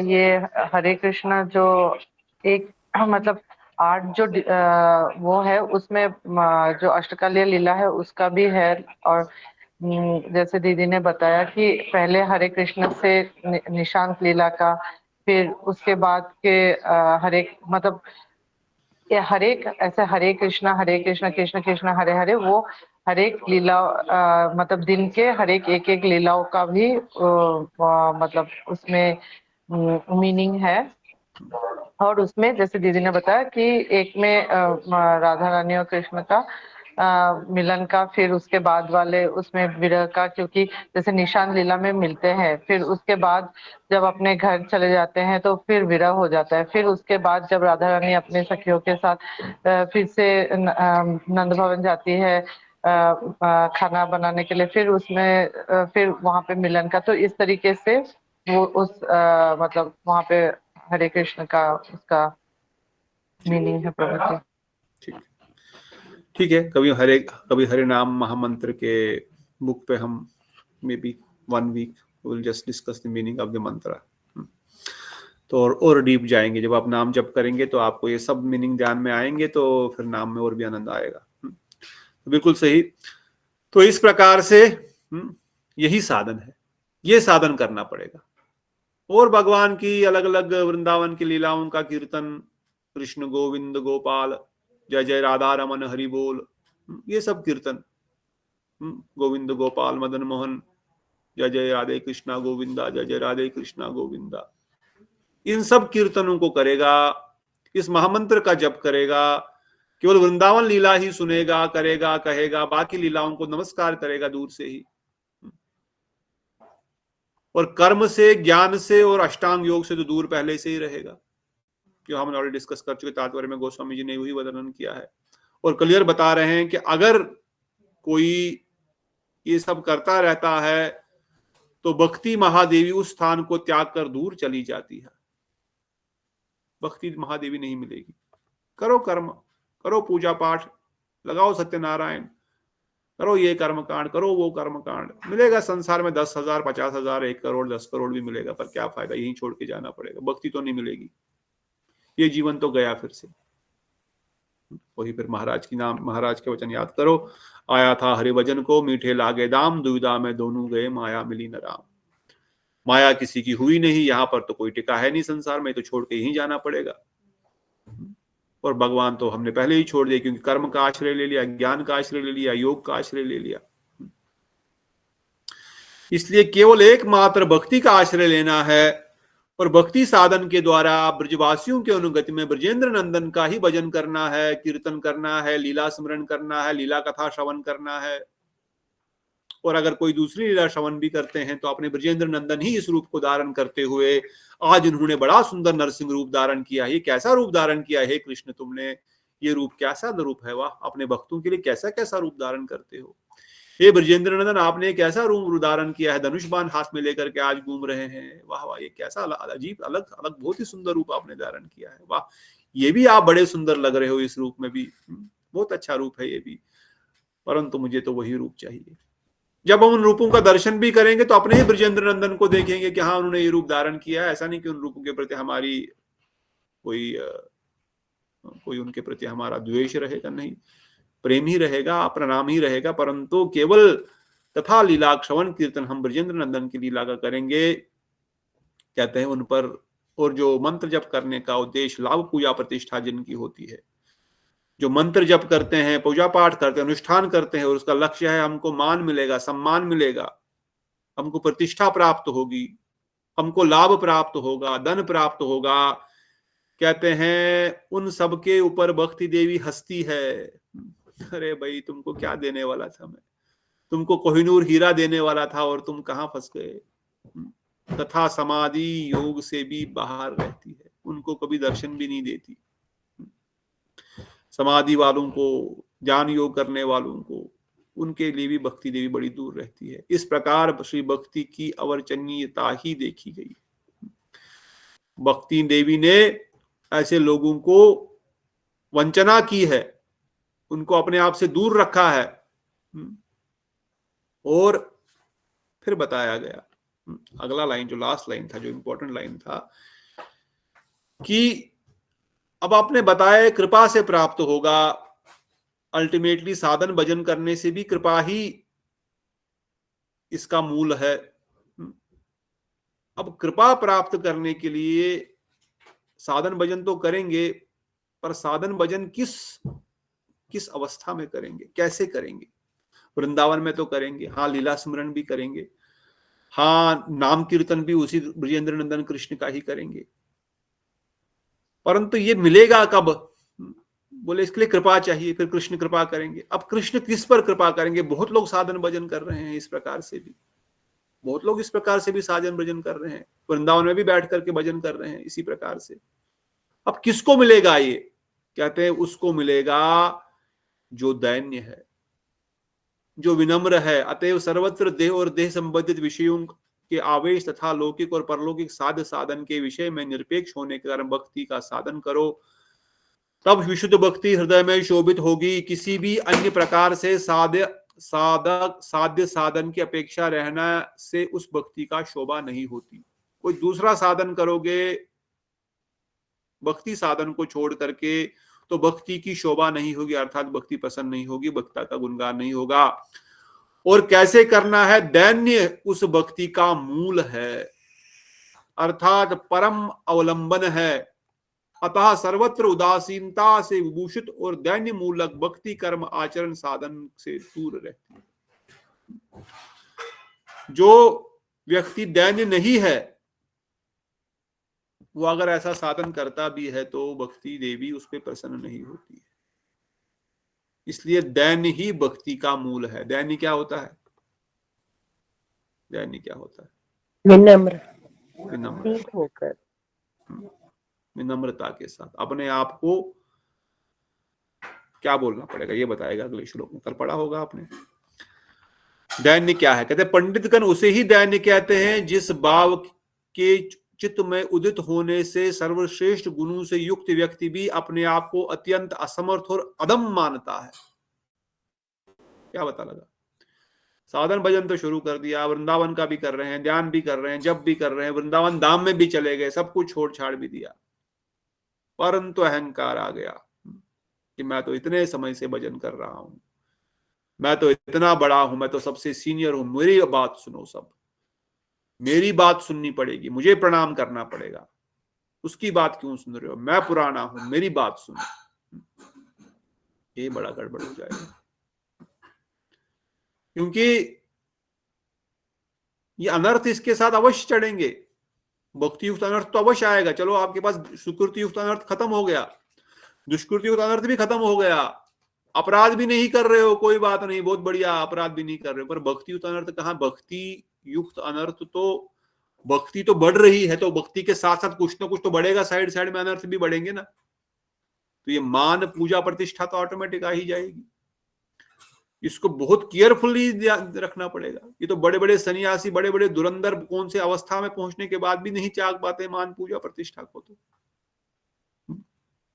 ये हरे कृष्णा जो एक मतलब 8 जो वो है उसमें जो अष्टकालीय लीला है उसका भी है। और जैसे दीदी ने बताया कि पहले हरे कृष्ण से निशांत लीला का, फिर उसके बाद के हरे मतलब हरेक ऐसे हरे कृष्ण कृष्ण कृष्ण हरे हरे, वो हरेक लीला मतलब दिन के हरेक एक लीलाओं का भी मतलब उसमें मीनिंग है। और उसमें जैसे दीदी ने बताया कि एक में राधा रानी और कृष्ण का मिलन का, फिर उसके बाद वाले उसमें विरह का, क्योंकि जैसे निशान लीला में मिलते हैं, फिर उसके बाद जब अपने घर चले जाते हैं तो फिर विरह हो जाता है। फिर उसके बाद जब राधा रानी अपने सखियों के साथ फिर से नंद भवन जाती है खाना बनाने के लिए, फिर उसमें फिर वहां पे मिलन का। तो इस तरीके से वो उस मतलब वहां पे हरे कृष्ण का उसका मीनिंग है प्रभु जी। ठीक है, कभी हरे नाम महामंत्र के बुक पे हम may be 1 week will just discuss the meaning of the mantra. तो और डीप जाएंगे। जब आप नाम जप करेंगे तो आपको ये सब मीनिंग ध्यान में आएंगे, तो फिर नाम में और भी आनंद आएगा। तो बिल्कुल सही। तो इस प्रकार से यही साधन है, ये साधन करना पड़ेगा। और भगवान की अलग अलग वृंदावन की लीलाओं का कीर्तन, कृष्ण गोविंद गोपाल, जय जय राधा रमन हरि बोल, ये सब कीर्तन, गोविंद गोपाल मदन मोहन, जय जय राधे कृष्णा गोविंदा, जय जय राधे कृष्णा गोविंदा, इन सब कीर्तनों को करेगा, इस महामंत्र का जप करेगा, केवल वृंदावन लीला ही सुनेगा, करेगा, कहेगा, बाकी लीलाओं को नमस्कार करेगा दूर से ही। और कर्म से, ज्ञान से और अष्टांग योग से तो दूर पहले से ही रहेगा, जो हमने ऑलरेडी डिस्कस कर चुके। तात्पर्य में गोस्वामी जी ने वही वर्णन किया है और क्लियर बता रहे हैं कि अगर कोई ये सब करता रहता है तो भक्ति महादेवी उस स्थान को त्याग कर दूर चली जाती है। भक्ति महादेवी नहीं मिलेगी। करो कर्म, करो पूजा पाठ, लगाओ सत्यनारायण, करो ये कर्म कांड, करो वो कर्म कांड, मिलेगा संसार में 10,000, 50,000, 1 करोड़, 10 करोड़ भी मिलेगा, पर क्या फायदा, यहीं छोड़ के जाना पड़ेगा। भक्ति तो नहीं मिलेगी, ये जीवन तो गया फिर से। वही फिर महाराज के वचन याद करो, आया था हरिभजन को, मीठे लागे दाम, दुविधा में दोनों गए, माया मिली न राम। माया किसी की हुई नहीं, यहाँ पर तो कोई टिका है नहीं संसार में, तो छोड़ के यहीं जाना पड़ेगा। और भगवान तो हमने पहले ही छोड़ दिया, क्योंकि कर्म का आश्रय ले लिया, ज्ञान का आश्रय ले लिया, योग का आश्रय ले लिया। इसलिए केवल एकमात्र भक्ति का आश्रय लेना है, और भक्ति साधन के द्वारा ब्रजवासियों के अनुगति में ब्रजेंद्र नंदन का ही भजन करना है, कीर्तन करना है, लीला स्मरण करना है, लीला कथा श्रवण करना है। और अगर कोई दूसरी लीला श्रवण भी करते हैं तो अपने ब्रजेंद्र नंदन ही इस रूप को धारण करते हुए, आज इन्होंने बड़ा सुंदर नरसिंह रूप धारण किया, ये कैसा रूप धारण किया है कृष्ण तुमने, ये रूप कैसा रूप है, वाह, अपने भक्तों के लिए कैसा कैसा रूप धारण करते हो। हे ब्रजेंद्र नंदन, आपने कैसा रूप धारण किया है, धनुष बाण हाथ में लेकर के आज घूम रहे हैं, वाह वाह, ये कैसा अजीब अलग अलग बहुत ही सुंदर रूप आपने धारण किया है, वाह, ये भी आप बड़े सुंदर लग रहे हो इस रूप में भी, बहुत अच्छा रूप है ये भी, परंतु मुझे तो वही रूप चाहिए। जब हम उन रूपों का दर्शन भी करेंगे तो अपने ही ब्रजेंद्र नंदन को देखेंगे कि हाँ, उन्होंने ये रूप धारण किया है। ऐसा नहीं कि उन रूपों के प्रति हमारी कोई उनके प्रति हमारा द्वेष रहेगा, नहीं, प्रेम ही रहेगा, प्रणाम ही रहेगा, परंतु केवल तथा लीला श्रवण कीर्तन हम ब्रजेंद्र नंदन की लीला का करेंगे, कहते हैं उन पर। और जो मंत्र जप करने का उद्देश्य लाभ पूजा प्रतिष्ठा जिनकी होती है, जो मंत्र जप करते हैं, पूजा पाठ करते हैं, अनुष्ठान करते हैं, और उसका लक्ष्य है हमको मान मिलेगा, सम्मान मिलेगा, हमको प्रतिष्ठा प्राप्त होगी, हमको लाभ प्राप्त होगा, धन प्राप्त होगा, कहते हैं उन सबके ऊपर भक्ति देवी हंसती है। अरे भाई, तुमको क्या देने वाला था मैं, तुमको कोहिनूर हीरा देने वाला था और तुम कहां फंस गए। तथा समाधि योग से भी बाहर रहती है, उनको कभी दर्शन भी नहीं देती। समाधि वालों को, ज्ञान योग करने वालों को, उनके लिए भी भक्ति देवी बड़ी दूर रहती है। इस प्रकार श्री भक्ति की अवर्चनीयता ही देखी गई। भक्ति देवी ने ऐसे लोगों को वंचना की है, उनको अपने आप से दूर रखा है। और फिर बताया गया, अगला लाइन जो लास्ट लाइन था, जो इंपॉर्टेंट लाइन था, कि अब आपने बताया कृपा से प्राप्त होगा। अल्टीमेटली साधन भजन करने से भी कृपा ही इसका मूल है। अब कृपा प्राप्त करने के लिए साधन भजन तो करेंगे, पर साधन भजन किस अवस्था में करेंगे, कैसे करेंगे। वृंदावन में तो करेंगे, हाँ, लीला स्मरण भी करेंगे, हाँ, नाम कीर्तन भी उसी ब्रजेंद्र नंदन कृष्ण का ही करेंगे, परंतु ये मिलेगा कब? बोले इसके लिए कृपा चाहिए, फिर कृष्ण कृपा करेंगे। अब कृष्ण किस पर कृपा करेंगे? बहुत लोग साधन भजन कर रहे हैं इस प्रकार से भी, बहुत लोग इस प्रकार से भी साधन भजन कर रहे हैं, वृंदावन में भी बैठ करके भजन कर रहे हैं इसी प्रकार से। अब किसको मिलेगा ये? कहते हैं उसको मिलेगा जो दैन्य है, जो विनम्र है। अतएव सर्वत्र देह और देह संबंधित विषयों के आवेश तथा लौकिक और परलौकिक साध्य साधन के विषय में निरपेक्ष होने के कारण भक्ति का साधन करो, तब विशुद्ध भक्ति हृदय में शोभित होगी। किसी भी अन्य प्रकार से साध्य साधन की अपेक्षा रहना से उस भक्ति का शोभा नहीं होती। कोई दूसरा साधन करोगे भक्ति साधन को छोड़ करके, तो भक्ति की शोभा नहीं होगी, अर्थात भक्ति पसंद नहीं होगी, भक्ति का गुणगान नहीं होगा। और कैसे करना है? दैन्य उस भक्ति का मूल है, अर्थात परम अवलंबन है। अतः सर्वत्र उदासीनता से विभूषित और दैन्य मूलक भक्ति कर्म आचरण साधन से दूर रहती है। जो व्यक्ति दैन्य नहीं है, वो अगर ऐसा साधन करता भी है तो भक्ति देवी उस पर प्रसन्न नहीं होती है। इसलिए दैन्य ही भक्ति का मूल है। दैन्य क्या होता है? दैन्य क्या होता है? विनम्र, विनम्र होकर, विनम्रता के साथ अपने आप को क्या बोलना पड़ेगा ये बताएगा अगले श्लोक में, कल पढ़ा होगा आपने। दैन्य क्या है? कहते हैं पंडितगण उसे ही दैन्य कहते हैं जिस भाव के चित्त में उदित होने से सर्वश्रेष्ठ गुणों से युक्त व्यक्ति भी अपने आप को अत्यंत असमर्थ और अदम मानता है। क्या पता लगा? साधन भजन तो शुरू कर दिया, वृंदावन का भी कर रहे हैं, ध्यान भी कर रहे हैं, जप भी कर रहे हैं, वृंदावन धाम में भी चले गए, सब कुछ छोड़ छाड़ भी दिया, परंतु अहंकार आ गया कि मैं तो इतने समय से भजन कर रहा हूं, मैं तो इतना बड़ा हूं, मैं तो सबसे सीनियर हूं, मेरी बात सुनो, सब मेरी बात सुननी पड़ेगी, मुझे प्रणाम करना पड़ेगा, उसकी बात क्यों सुन रहे हो, मैं पुराना हूं, मेरी बात सुनो। ये बड़ा गड़बड़ हो जाएगा, क्योंकि ये अनर्थ इसके साथ अवश्य चढ़ेंगे। भक्ति युक्त अनर्थ तो अवश्य आएगा। चलो आपके पास सुकृति युक्त अनर्थ खत्म हो गया, दुष्कृति युक्त अनर्थ भी खत्म हो गया, अपराध भी नहीं कर रहे हो, कोई बात नहीं, बहुत बढ़िया, अपराध भी नहीं कर रहे हो, पर भक्ति युक्त अनर्थ कहाँ? भक्ति युक्त अनर्थ तो, भक्ति तो बढ़ रही है, तो भक्ति के साथ साथ कुछ ना कुछ तो बढ़ेगा, साइड साइड में अनर्थ भी बढ़ेंगे ना। तो ये मान पूजा प्रतिष्ठा तो ऑटोमेटिक आ ही जाएगी। इसको बहुत केयरफुली ध्यान रखना पड़ेगा। ये तो बड़े बड़े सन्यासी, बड़े बड़े दुरंदर कौन से अवस्था में पहुंचने के बाद भी नहीं त्याग पाते मान पूजा प्रतिष्ठा को। तो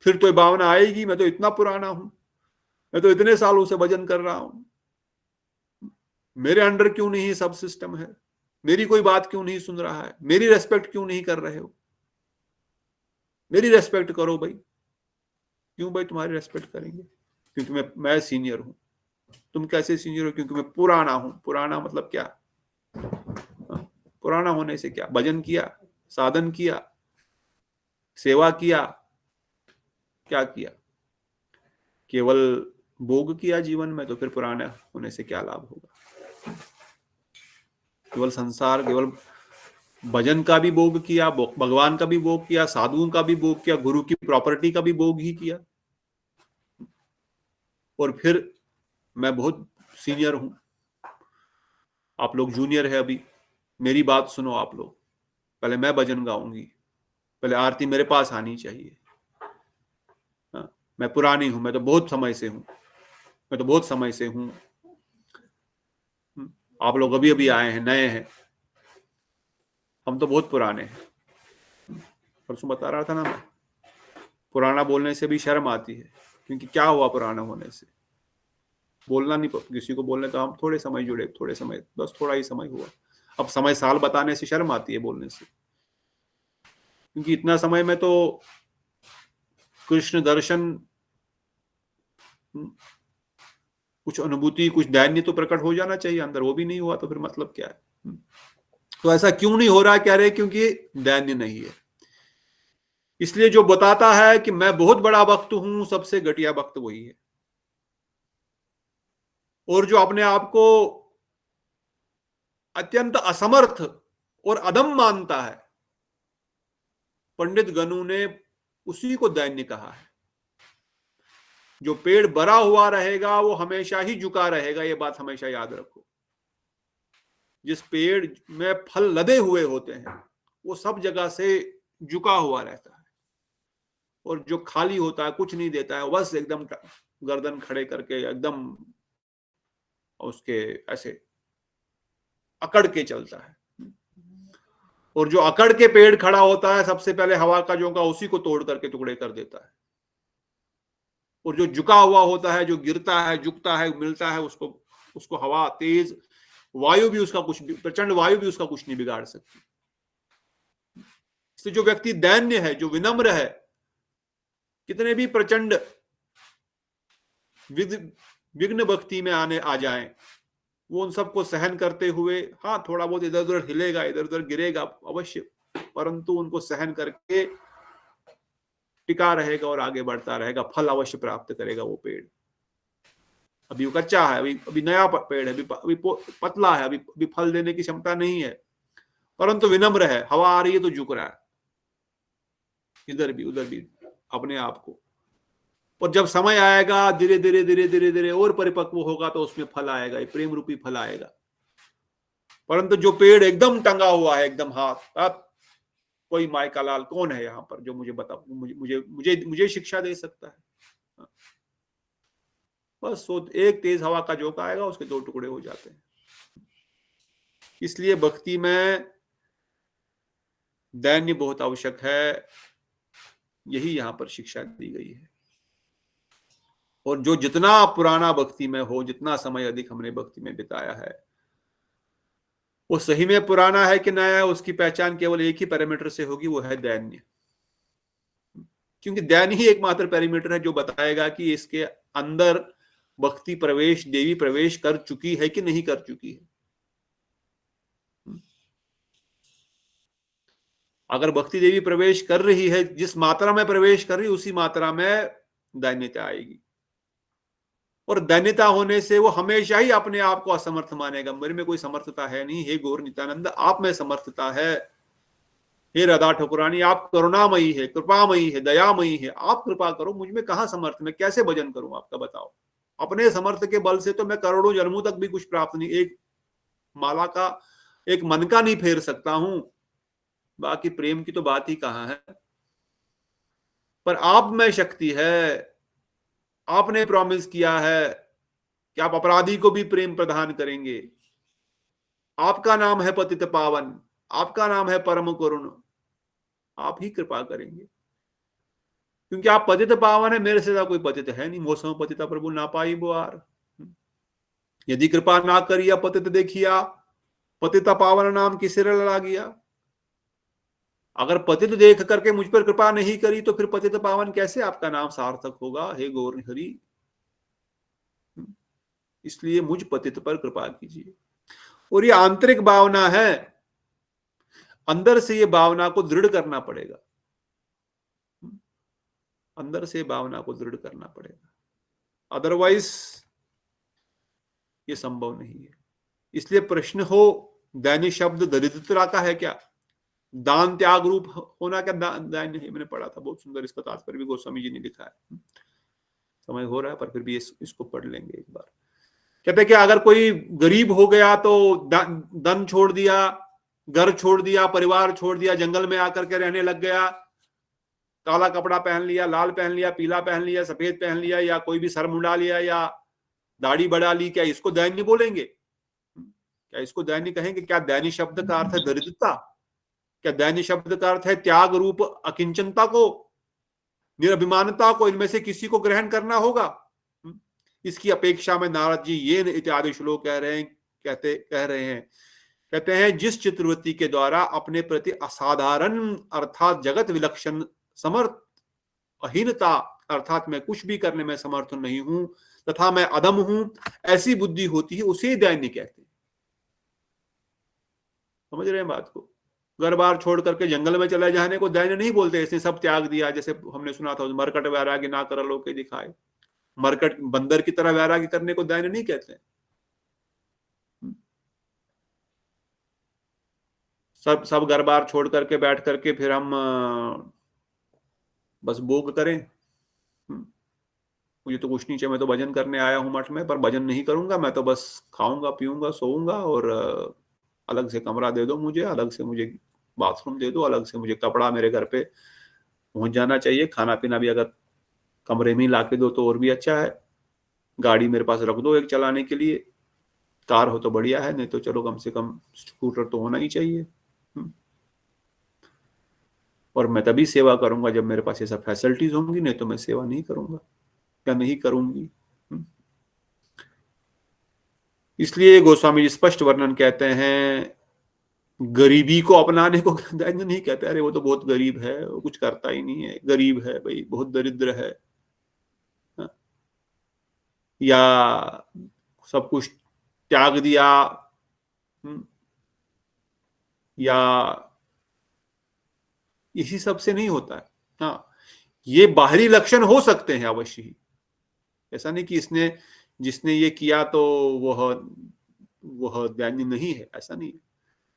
फिर तो भावना आएगी, मैं तो इतना पुराना हूं, मैं तो इतने सालों से भजन कर रहा हूं, मेरे अंडर क्यों नहीं सब सिस्टम है, मेरी कोई बात क्यों नहीं सुन रहा है, मेरी रेस्पेक्ट क्यों नहीं कर रहे हो, मेरी रेस्पेक्ट करो भाई। क्यों भाई तुम्हारी रेस्पेक्ट करेंगे? क्योंकि मैं सीनियर हूं। तुम कैसे सीनियर हो? क्योंकि मैं पुराना हूं। पुराना मतलब क्या? पुराना होने से क्या? भजन किया, साधन किया, सेवा किया, क्या किया? केवल भोग किया जीवन में, तो फिर पुराना होने से क्या लाभ होगा? केवल संसार, केवल भजन का भी भोग किया, भगवान का भी भोग किया, साधुओं का भी भोग किया, गुरु की प्रॉपर्टी का भी भोग ही किया, और फिर मैं बहुत सीनियर हूं, आप लोग जूनियर है अभी, मेरी बात सुनो आप लोग, पहले मैं भजन गाऊंगी, पहले आरती मेरे पास आनी चाहिए। मैं पुरानी हूं, मैं तो बहुत समय से हूं, मैं तो बहुत समय से हूं, आप लोग अभी अभी आए हैं, नए हैं, हम तो बहुत पुराने हैं। परसों बता रहा था ना मैं, पुराना बोलने से भी शर्म आती है, क्योंकि क्या हुआ पुराना होने से? बोलना नहीं, किसी को बोलने तो हम थोड़े समय जुड़े, थोड़े समय, बस थोड़ा ही समय हुआ। अब समय साल बताने से शर्म आती है बोलने से, क्योंकि इतना समय में तो कृष्ण दर्शन, कुछ अनुभूति, कुछ दैन्य तो प्रकट हो जाना चाहिए अंदर, वो भी नहीं हुआ, तो फिर मतलब क्या है? तो ऐसा क्यों नहीं हो रहा? कह रहे क्योंकि दैन्य नहीं है। इसलिए जो बताता है कि मैं बहुत बड़ा भक्त हूं, सबसे घटिया भक्त वही है। और जो अपने आप को अत्यंत असमर्थ और अदम मानता है, पंडित गणों ने उसी को दैन्य कहा है। जो पेड़ बड़ा हुआ रहेगा वो हमेशा ही झुका रहेगा, ये बात हमेशा याद रखो। जिस पेड़ में फल लदे हुए होते हैं वो सब जगह से झुका हुआ रहता है, और जो खाली होता है, कुछ नहीं देता है, बस एकदम गर्दन खड़े करके एकदम उसके ऐसे अकड़ के चलता है। और जो अकड़ के पेड़ खड़ा होता है, सबसे पहले हवा का झोंका उसी को तोड़ करके टुकड़े कर देता है। और जो झुका हुआ होता है, जो गिरता है, झुकता है, मिलता है, उसको हवा, तेज वायु भी उसका कुछ, प्रचंड वायु भी उसका कुछ नहीं बिगाड़ सकती। इसलिए जो व्यक्ति दैन्य है, जो विनम्र है, कितने भी प्रचंड विघ्न भक्ति में आ जाएं, वो उन सबको सहन करते हुए, हाँ थोड़ा बहुत इधर उधर हिलेगा, इधर उधर गिरेगा अवश्य, परंतु उनको सहन करके टिका रहेगा और आगे बढ़ता रहेगा, फल अवश्य प्राप्त करेगा वो पेड़। अभी वो कच्चा है, अभी नया पेड़ है, अभी पतला है, अभी फल देने की क्षमता नहीं है, परंतु विनम्र है, हवा आ रही है तो झुक रहा है, इधर भी उधर भी अपने आप को। और जब समय आएगा, धीरे धीरे धीरे धीरे धीरे और परिपक्व होगा, तो उसमें फल आएगा, प्रेम रूपी फल आएगा। परंतु जो पेड़ एकदम टंगा हुआ है, एकदम हाथ, अब कोई माई का लाल कौन है यहाँ पर जो मुझे बता, मुझे शिक्षा दे सकता है? बस एक तेज हवा का झोंका आएगा, उसके दो टुकड़े हो जाते हैं, इसलिए भक्ति में दैन्य बहुत आवश्यक है, यही यहां पर शिक्षा दी गई है। और जो जितना पुराना भक्ति में हो, जितना समय अधिक हमने भक्ति में बिताया है, वो सही में पुराना है कि नया है, उसकी पहचान केवल एक ही पैरामीटर से होगी, वो है दैन्य। क्योंकि दैन्य ही एकमात्र पैरामीटर है जो बताएगा कि इसके अंदर भक्ति प्रवेश, देवी प्रवेश कर चुकी है कि नहीं कर चुकी है। अगर भक्ति देवी प्रवेश कर रही है, जिस मात्रा में प्रवेश कर रही है, उसी मात्रा में दैन्यता आएगी। और दैन्यता होने से वो हमेशा ही अपने आप को असमर्थ मानेगा। मेरे में कोई समर्थता है नहीं, हे गौर नित्यानंद आप में समर्थता है। हे राधा ठकुरानी आप करुणामयी है, कृपामयी है, दयामयी है, आप कृपा करो, मुझ में कहाँ समर्थ, मैं कैसे भजन करूं आपका, बताओ। अपने समर्थ के बल से तो मैं करोड़ों जन्मों तक भी कुछ प्राप्त नहीं, एक माला का, एक मन का नहीं फेर सकता हूं, बाकी प्रेम की तो बात ही कहां है। पर आप में शक्ति है, आपने प्रॉमिस किया है कि आप अपराधी को भी प्रेम प्रदान करेंगे। आपका नाम है पतित पावन, आपका नाम है परम करुण, आप ही कृपा करेंगे। क्योंकि आप पतित पावन है, मेरे से ज्यादा कोई पतित है नहीं। मौसम पतिता प्रभु ना पाई बुआर, यदि कृपा ना करिया पतित देखिया, पतिता पावन नाम की सिर लगा गया। अगर पतित देख करके मुझ पर कृपा नहीं करी तो फिर पतित पावन कैसे आपका नाम सार्थक होगा, हे गौर हरि। इसलिए मुझ पतित पर कृपा कीजिए। और ये आंतरिक भावना है, अंदर से ये भावना को दृढ़ करना पड़ेगा, अंदर से भावना को दृढ़ करना पड़ेगा, अदरवाइज ये संभव नहीं है। इसलिए प्रश्न हो, दैन्य शब्द दरिद्रता का है क्या, दान त्याग रूप होना क्या दैन्य है? मैंने पढ़ा था, बहुत सुंदर इसका तात्पर्य भी गोस्वामी जी ने लिखा है। समय हो रहा है पर फिर भी इसको पढ़ लेंगे एक बार। कहते हैं कि अगर कोई गरीब हो गया तो धन छोड़ दिया, घर छोड़ दिया, परिवार छोड़ दिया, जंगल में आकर के रहने लग गया, काला कपड़ा पहन लिया, लाल पहन लिया, पीला पहन लिया, सफेद पहन लिया, या कोई भी सर मुंडा लिया या दाढ़ी बढ़ा ली, क्या इसको दैन्य बोलेंगे? क्या इसको दैन्य कहेंगे? क्या दैन्य शब्द का अर्थ है दरिद्रता? क्या दैन्य शब्द का अर्थ है त्याग रूप अकिंचनता को, निरभिमानता को? इनमें से किसी को ग्रहण करना होगा। इसकी अपेक्षा में नारद जी ये इत्यादि श्लोक कह रहे हैं कहते हैं, जिस चित्रवृत्ति के द्वारा अपने प्रति असाधारण अर्थात जगत विलक्षण समर्थ, अहीनता अर्थात मैं कुछ भी करने में समर्थ नहीं हूं तथा मैं अधम हूं, ऐसी बुद्धि होती है, उसे दैन्य कहते हैं। समझ रहे हैं बात को? घर बार छोड़ करके जंगल में चले जाने को दैन्य नहीं बोलते, इसने सब त्याग दिया। जैसे हमने सुना था, मरकट वैराग्य ना कर लो के दिखाए, मरकट बंदर की तरह वैराग्य करने को दैन्य नहीं कहते। सब घर बार छोड़ करके बैठ करके फिर हम बस भोग करें, मुझे तो कुछ नहीं चाहिए, मैं तो भजन करने आया हूं मठ में, पर भजन नहीं करूंगा, मैं तो बस खाऊंगा पीऊंगा सोऊंगा, और अलग से कमरा दे दो मुझे, अलग से मुझे बाथरूम दे दो, अलग से मुझे कपड़ा मेरे घर पे पहुंच जाना चाहिए, खाना पीना भी अगर कमरे में ही ला के दो तो और भी अच्छा है, गाड़ी मेरे पास रख दो एक चलाने के लिए, कार हो तो बढ़िया है, नहीं तो चलो कम से कम स्कूटर तो होना ही चाहिए। और मैं तभी सेवा करूंगा जब मेरे पास ये सब फैसिलिटीज होंगी, नहीं तो मैं सेवा नहीं करूंगा या नहीं करूंगी। इसलिए गोस्वामी जी स्पष्ट वर्णन कहते हैं, गरीबी को अपनाने को दैन्य नहीं कहते। अरे वो तो बहुत गरीब है, वो कुछ करता ही नहीं है, गरीब है भाई, बहुत दरिद्र है, या सब कुछ त्याग दिया, या इसी सब से नहीं होता है। हाँ, ये बाहरी लक्षण हो सकते हैं अवश्य ही, ऐसा नहीं कि जिसने ये किया तो वह दैन्य नहीं है, ऐसा नहीं है,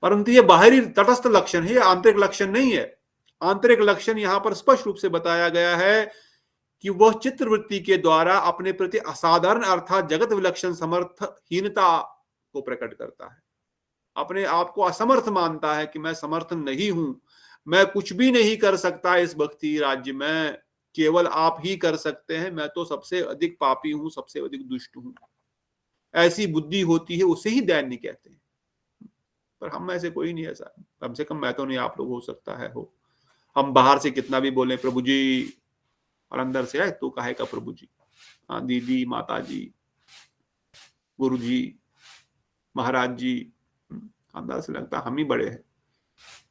परंतु ये बाहरी तटस्थ लक्षण है, आंतरिक लक्षण नहीं है। आंतरिक लक्षण यहां पर स्पष्ट रूप से बताया गया है कि वह चित्रवृत्ति के द्वारा अपने प्रति असाधारण अर्थात जगत विलक्षण समर्थहीनता को प्रकट करता है, अपने आप को असमर्थ मानता है कि मैं समर्थ नहीं हूं, मैं कुछ भी नहीं कर सकता इस भक्ति राज्य में, केवल आप ही कर सकते हैं, मैं तो सबसे अधिक पापी हूं, सबसे अधिक दुष्ट हूं। ऐसी बुद्धि होती है, उसे ही दैन्य कहते हैं। पर हम में से कोई नहीं ऐसा, कम से कम मैं तो नहीं, आप लोग हो सकता है हो। हम बाहर से कितना भी बोले प्रभु जी, और अंदर से है तू काहे का प्रभु जी, हाँ दीदी, माता जी, गुरु जी, महाराज जी, अंदर से लगता हम ही बड़े हैं,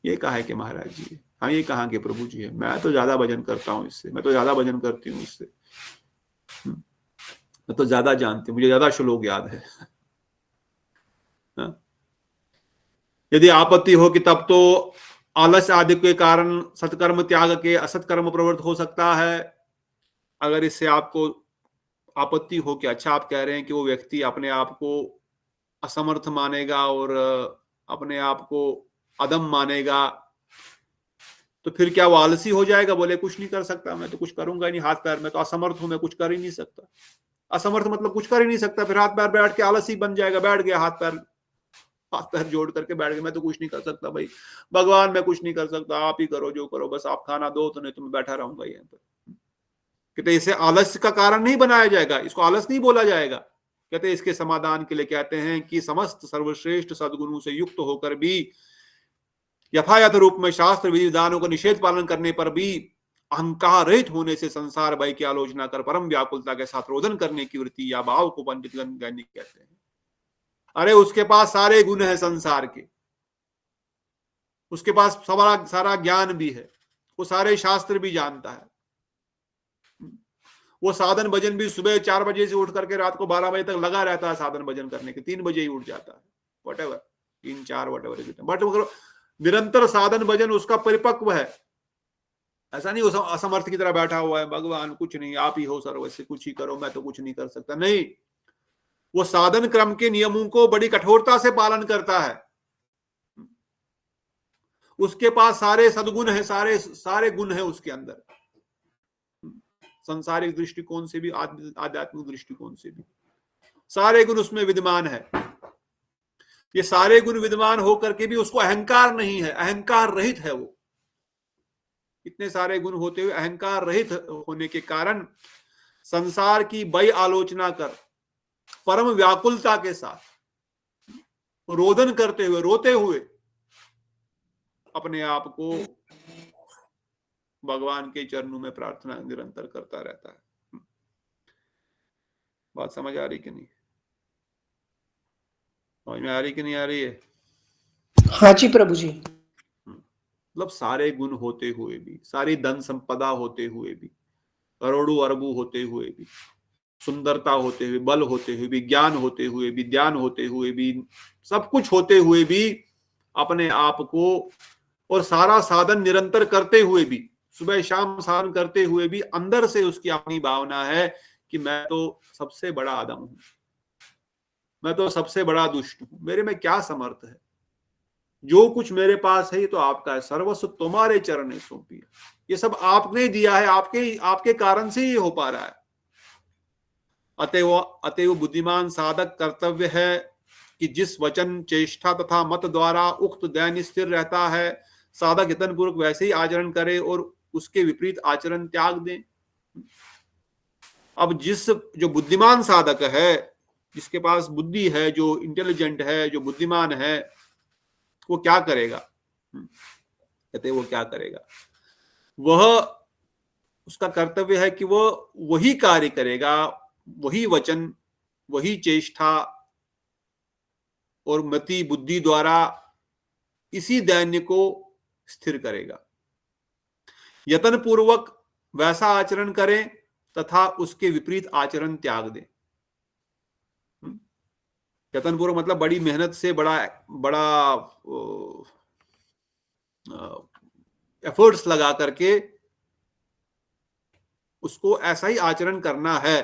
ये काहे के महाराज जी है, हाँ ये कहाँ के प्रभु जी है, मैं तो ज्यादा भजन करता हूँ इससे, मैं तो ज्यादा भजन करती हूँ इससे, मैं तो ज्यादा जानती हूँ, मुझे ज्यादा श्लोक याद है। यदि आपत्ति हो कि तब तो आलस्य आदि के कारण सत्कर्म त्याग के असत्कर्म प्रवृत्त हो सकता है। अगर इससे आपको आपत्ति हो कि अच्छा आप कह रहे हैं कि वो व्यक्ति अपने आप को असमर्थ मानेगा और अपने आप को अदम मानेगा, तो फिर क्या वो आलसी हो जाएगा, बोले कुछ नहीं कर सकता, मैं तो कुछ करूंगा ही नहीं, हाथ पैर में तो असमर्थ हूं, मैं कुछ कर ही नहीं सकता। असमर्थ मतलब कुछ कर ही नहीं सकता, फिर हाथ पैर बैठ के आलसी बन जाएगा, बैठ गया हाथ पैर जोड़ करके बैठ गया, मैं तो कुछ नहीं कर सकता भाई, भगवान मैं कुछ नहीं कर सकता, आप ही करो जो करो, बस आप खाना दो तो नहीं तो मैं बैठा रहूंगा यहाँ पर। कहते इसे आलस्य का कारण नहीं बनाया जाएगा, इसको आलस नहीं बोला जाएगा। कहते इसके समाधान के लिए कहते हैं कि समस्त सर्वश्रेष्ठ सद्गुणों से युक्त होकर भी यथायथ रूप में शास्त्र विधि विधानों का निषेध पालन करने पर भी अहंकार रहित होने से संसार भय की आलोचना कर परम व्याकुलता के साथ रोदन करने की वृत्ति या भाव को पंडित ज्ञानी कहते हैं। अरे उसके पास सारे गुण है संसार के, उसके पास सारा ज्ञान भी है, वो सारे शास्त्र भी जानता है, वो साधन भजन भी सुबह 4 बजे से उठ करके रात को 12 बजे तक लगा रहता है साधन भजन करने के, 3 बजे ही उठ जाता है, वटेवर 3-4 वटेवर, बट निरंतर साधन भजन उसका परिपक्व है। ऐसा नहीं वो असमर्थ की तरह बैठा हुआ है, भगवान कुछ नहीं, आप ही हो सर्वस्व, कुछ ही करो, मैं तो कुछ नहीं कर सकता, नहीं। वो साधन क्रम के नियमों को बड़ी कठोरता से पालन करता है, उसके पास सारे सद्गुण है, सारे गुण है उसके अंदर, संसारिक दृष्टिकोण से भी आध्यात्मिक दृष्टिकोण से भी सारे गुण उसमें विद्यमान है। ये सारे गुण विद्यमान होकर के भी उसको अहंकार नहीं है, अहंकार रहित है वो। इतने सारे गुण होते हुए अहंकार रहित होने के कारण संसार की बई आलोचना कर परम व्याकुलता के साथ रोदन करते हुए, रोते हुए अपने आप को भगवान के चरणों में प्रार्थना निरंतर करता रहता है। बात समझ आ रही कि नहीं, समझ में आ रही कि नहीं आ रही है? हाँ जी प्रभु जी। मतलब सारे गुण होते हुए भी, सारी धन संपदा होते हुए भी, करोड़ों अरबों होते हुए भी, सुंदरता होते हुए, बल होते हुए भी, ज्ञान होते हुए भी, ध्यान होते हुए भी, सब कुछ होते हुए भी अपने आप को, और सारा साधन निरंतर करते हुए भी, सुबह शाम साधन करते हुए भी अंदर से उसकी अपनी भावना है कि मैं तो सबसे बड़ा आदम हूं, मैं तो सबसे बड़ा दुष्ट हूं, मेरे में क्या समर्थ है, जो कुछ मेरे पास है ये तो आपका है, सर्वस्व तुम्हारे चरण सौंपी, ये सब आपने दिया है, आपके कारण से ही हो पा रहा है। अतएव बुद्धिमान साधक कर्तव्य है कि जिस वचन, चेष्टा तथा मत द्वारा उक्त दैन्य स्थिर रहता है, साधक यत्न पूर्वक वैसे ही आचरण करे और उसके विपरीत आचरण त्याग दें। अब जो बुद्धिमान साधक है, जिसके पास बुद्धि है, जो इंटेलिजेंट है, जो बुद्धिमान है, वो क्या करेगा? कहते वो क्या करेगा? वह, उसका कर्तव्य है कि वह वही कार्य करेगा, वही वचन, वही चेष्टा और मति बुद्धि द्वारा इसी दैन्य को स्थिर करेगा। यत्न पूर्वक वैसा आचरण करें तथा उसके विपरीत आचरण त्याग दें। यत्न पूर्वक मतलब बड़ी मेहनत से, बड़ा एफर्ट्स लगा करके उसको ऐसा ही आचरण करना है।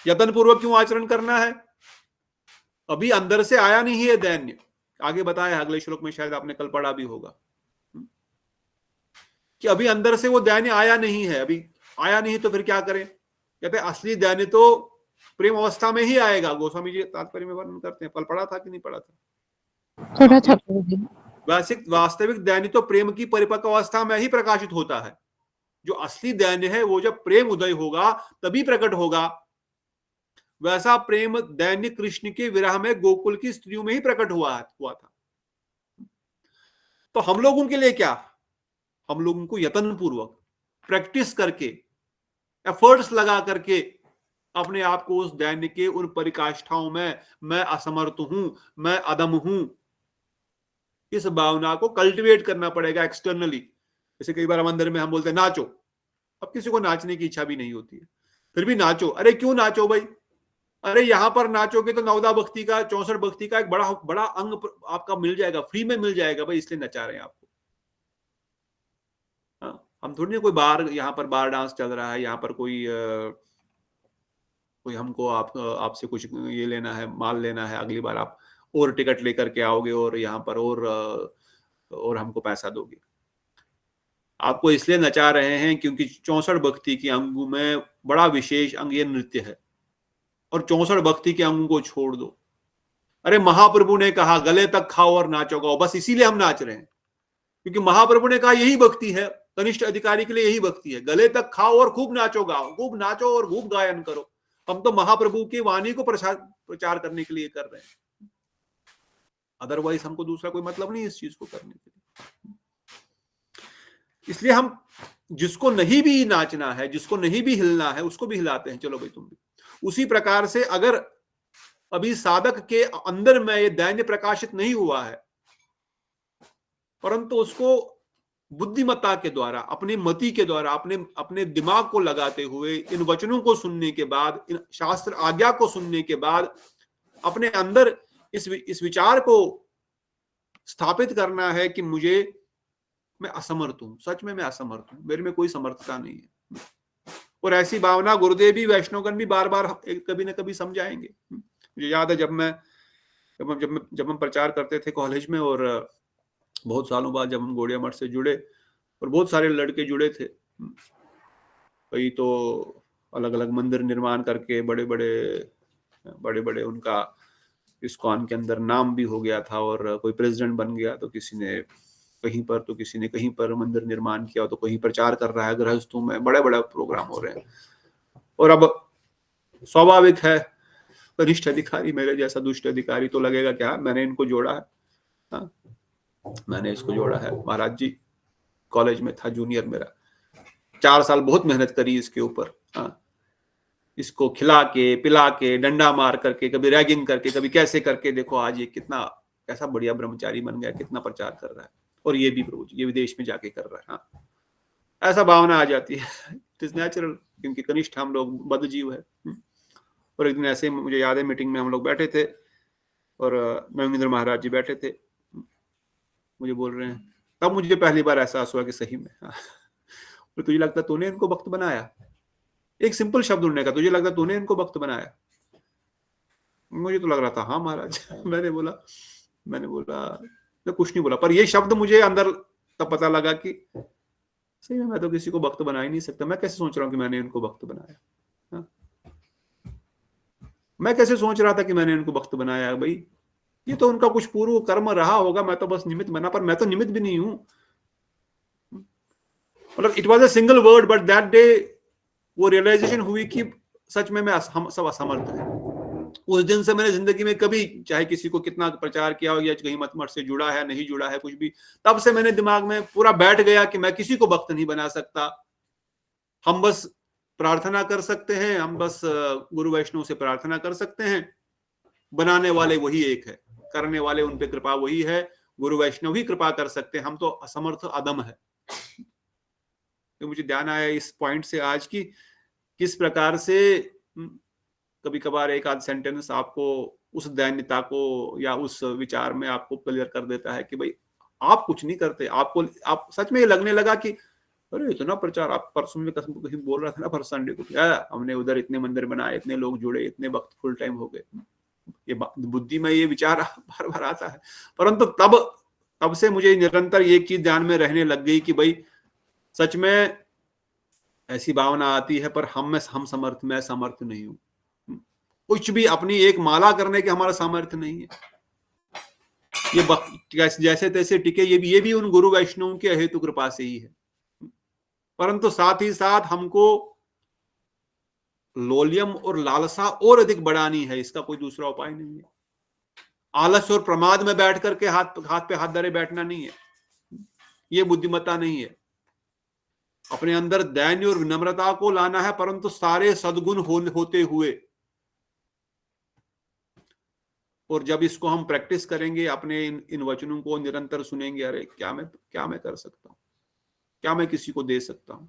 यत्न पूर्वक क्यों आचरण करना है? अभी अंदर से आया नहीं है दैन्य, आगे बताया अगले श्लोक में, शायद आपने कल पढ़ा भी होगा कि अभी अंदर से वो दैन्य आया नहीं है। अभी आया नहीं तो फिर क्या करें? कहते असली दैन्य तो प्रेम अवस्था में ही आएगा। गोस्वामी जी तात्पर्य में वर्णन करते हैं, कल पढ़ा था कि नहीं पढ़ा था? वास्तविक दैन्य तो प्रेम की परिपक्व अवस्था में ही प्रकाशित होता है। जो असली दैन्य है वो जब प्रेम उदय होगा तभी प्रकट होगा। वैसा प्रेम दैन्य कृष्ण के विरह में गोकुल की स्त्रियों में ही प्रकट हुआ था। तो हम लोगों के लिए क्या, हम लोगों को यत्न पूर्वक प्रैक्टिस करके, एफर्ट्स लगा करके अपने आप को उस दैन्य के उन परिकाष्ठाओं में, मैं असमर्थ हूं, मैं अदम हूं, इस भावना को कल्टीवेट करना पड़ेगा एक्सटर्नली। जैसे कई बार मंदिर में हम बोलते हैं नाचो, अब किसी को नाचने की इच्छा भी नहीं होती है, फिर भी नाचो। अरे क्यों नाचो भाई, अरे यहां पर नाचोगे तो नवदा भक्ति का, 64 भक्ति का एक बड़ा बड़ा अंग आपका मिल जाएगा, फ्री में मिल जाएगा भाई, इसलिए नचा रहे हैं आपको। हम थोड़ी ना कोई बार, यहाँ पर बार डांस चल रहा है, यहाँ पर कोई हमको आपसे कुछ ये लेना है, माल लेना है, अगली बार आप और टिकट लेकर के आओगे और यहाँ पर और हमको पैसा दोगे। आपको इसलिए नचा रहे हैं क्योंकि 64 भक्ति के अंगों में बड़ा विशेष अंग ये नृत्य है, और 64 भक्ति के अंगों को छोड़ दो। अरे महाप्रभु ने कहा गले तक खाओ और नाचो गाओ, बस इसीलिए हम नाच रहे हैं, क्योंकि महाप्रभु ने कहा यही भक्ति है, कनिष्ठ अधिकारी के लिए यही भक्ति है, गले तक खाओ और खूब नाचो गाओ, खूब नाचो और खूब गायन करो। हम तो महाप्रभु की वाणी को प्रचार करने के लिए कर रहे हैं, अदरवाइज हमको दूसरा कोई मतलब नहीं इस चीज को करने के लिए। इसलिए हम जिसको नहीं भी नाचना है, जिसको नहीं भी हिलना है, उसको भी हिलाते हैं, चलो भाई तुम भी। उसी प्रकार से अगर अभी साधक के अंदर में ये दैन्य प्रकाशित नहीं हुआ है, परंतु उसको बुद्धिमत्ता के द्वारा, अपनी मति के द्वारा, अपने दिमाग को लगाते हुए, इन वचनों को सुनने के बाद, इन शास्त्र आज्ञा को सुनने के बाद अपने अंदर इस विचार को स्थापित करना है कि मैं असमर्थ हूं, सच में मैं असमर्थ हूं, मेरे में कोई समर्थता नहीं है। और ऐसी भावना गुरुदेव भी, वैष्णवगण भी बार बार कभी ना कभी समझाएंगे। मुझे याद है जब हम प्रचार करते थे कॉलेज में, और बहुत सालों बाद जब हम गौड़िया मठ से जुड़े, और बहुत सारे लड़के जुड़े थे, कई तो अलग अलग मंदिर निर्माण करके बड़े बड़े उनका इस्कॉन के अंदर नाम भी हो गया था, और कोई प्रेसिडेंट बन गया, तो किसी ने कहीं पर, तो किसी ने कहीं पर मंदिर निर्माण किया, तो कहीं प्रचार कर रहा है गृहस्थों में, बड़े बड़े प्रोग्राम हो रहे हैं। और अब स्वाभाविक है, कनिष्ठ अधिकारी, मेरे जैसा दुष्ट अधिकारी तो लगेगा क्या मैंने इनको जोड़ा है, हाँ मैंने इसको जोड़ा है। महाराज जी कॉलेज में था जूनियर मेरा, 4 साल बहुत मेहनत करी इसके ऊपर, हाँ इसको खिला के पिला के डंडा मार करके, कभी रैगिंग करके, कभी कैसे करके, देखो आज ये कैसा बढ़िया ब्रह्मचारी बन गया, कितना प्रचार कर रहा है, और ये भी प्रभु जी ये विदेश में जाके कर रहा है। हाँ ऐसा भावना आ जाती है, इट इज नेचुरल, क्योंकि कनिष्ठ हम लोग बद्ध जीव है। और एक दिन ऐसे मुझे याद है, मीटिंग में हम लोग बैठे थे और नरेंद्र महाराज जी बैठे थे, मुझे बोल रहे हैं, तब मुझे पहली बार एहसास हुआ कि सही में तो तुझे लगता तूने इनको भक्त बनाया? एक सिंपल शब्द उन्होंने कहा, तुझे लगता तूने इनको भक्त बनाया? मुझे तो लग रहा था हाँ महाराज मैंने बोला तो कुछ नहीं बोला, पर ये शब्द मुझे अंदर तब पता लगा कि सही में मैं तो किसी को भक्त बना ही नहीं सकता। मैं कैसे सोच रहा हूँ कि मैंने इनको भक्त बनाया? हाँ? मैं कैसे सोच रहा था कि मैंने इनको भक्त बनाया? भाई ये तो उनका कुछ पूर्व कर्म रहा होगा, मैं तो बस निमित्त बना, पर मैं तो निमित्त भी नहीं हूं। मतलब it was a single word, but that day वो रियलाइजेशन हुई कि सच में हम सब असमर्थ हैं। उस दिन से मैंने जिंदगी में कभी, चाहे किसी को कितना प्रचार किया हो या कहीं मत से जुड़ा है नहीं जुड़ा है कुछ भी, तब से मैंने दिमाग में पूरा बैठ गया कि मैं किसी को भक्त नहीं बना सकता। हम बस प्रार्थना कर सकते हैं, हम बस गुरु वैष्णव से प्रार्थना कर सकते हैं, बनाने वाले वही एक है, करने वाले उन पे कृपा वही है, गुरु वैष्णव ही कृपा कर सकते हैं, हम तो असमर्थ अदम है। तो मुझे ध्यान आया इस पॉइंट से आज की किस प्रकार से कभी कभार एक आध सेंटेंस आपको उस दैन्यता को या उस विचार में आपको क्लियर कर देता है कि भाई आप कुछ नहीं करते। आप सच में ये लगने लगा कि अरे इतना प्रचार, आप परसों में कहीं बोल रहा था ना, पर संडे को हमने उधर इतने मंदिर बनाए, इतने लोग जुड़े, इतने वक्त फुल टाइम हो गए। ये बुद्धि में ये विचार बार बार आता है, परंतु तब से मुझे निरंतर एक चीज ध्यान में रहने लग गई कि भाई सच में ऐसी भावना आती है, पर हम समर्थ, मैं समर्थ नहीं हूं। कुछ भी अपनी एक माला करने के हमारा सामर्थ्य नहीं है। ये जैसे तैसे टिके, ये भी उन गुरु वैष्णवों के हेतु कृपा से ही है। परंतु साथ ही साथ हमको लोलियम और लालसा और अधिक बढ़ानी है, इसका कोई दूसरा उपाय नहीं है। आलस और प्रमाद में बैठ करके हाथ पे हाथ धरे बैठना नहीं है, ये बुद्धिमत्ता नहीं है। अपने अंदर दैन्य और विनम्रता को लाना है, परंतु सारे सद्गुण होते हुए। और जब इसको हम प्रैक्टिस करेंगे, अपने इन वचनों को निरंतर सुनेंगे, अरे क्या मैं कर सकता हूं, क्या मैं किसी को दे सकता हूं।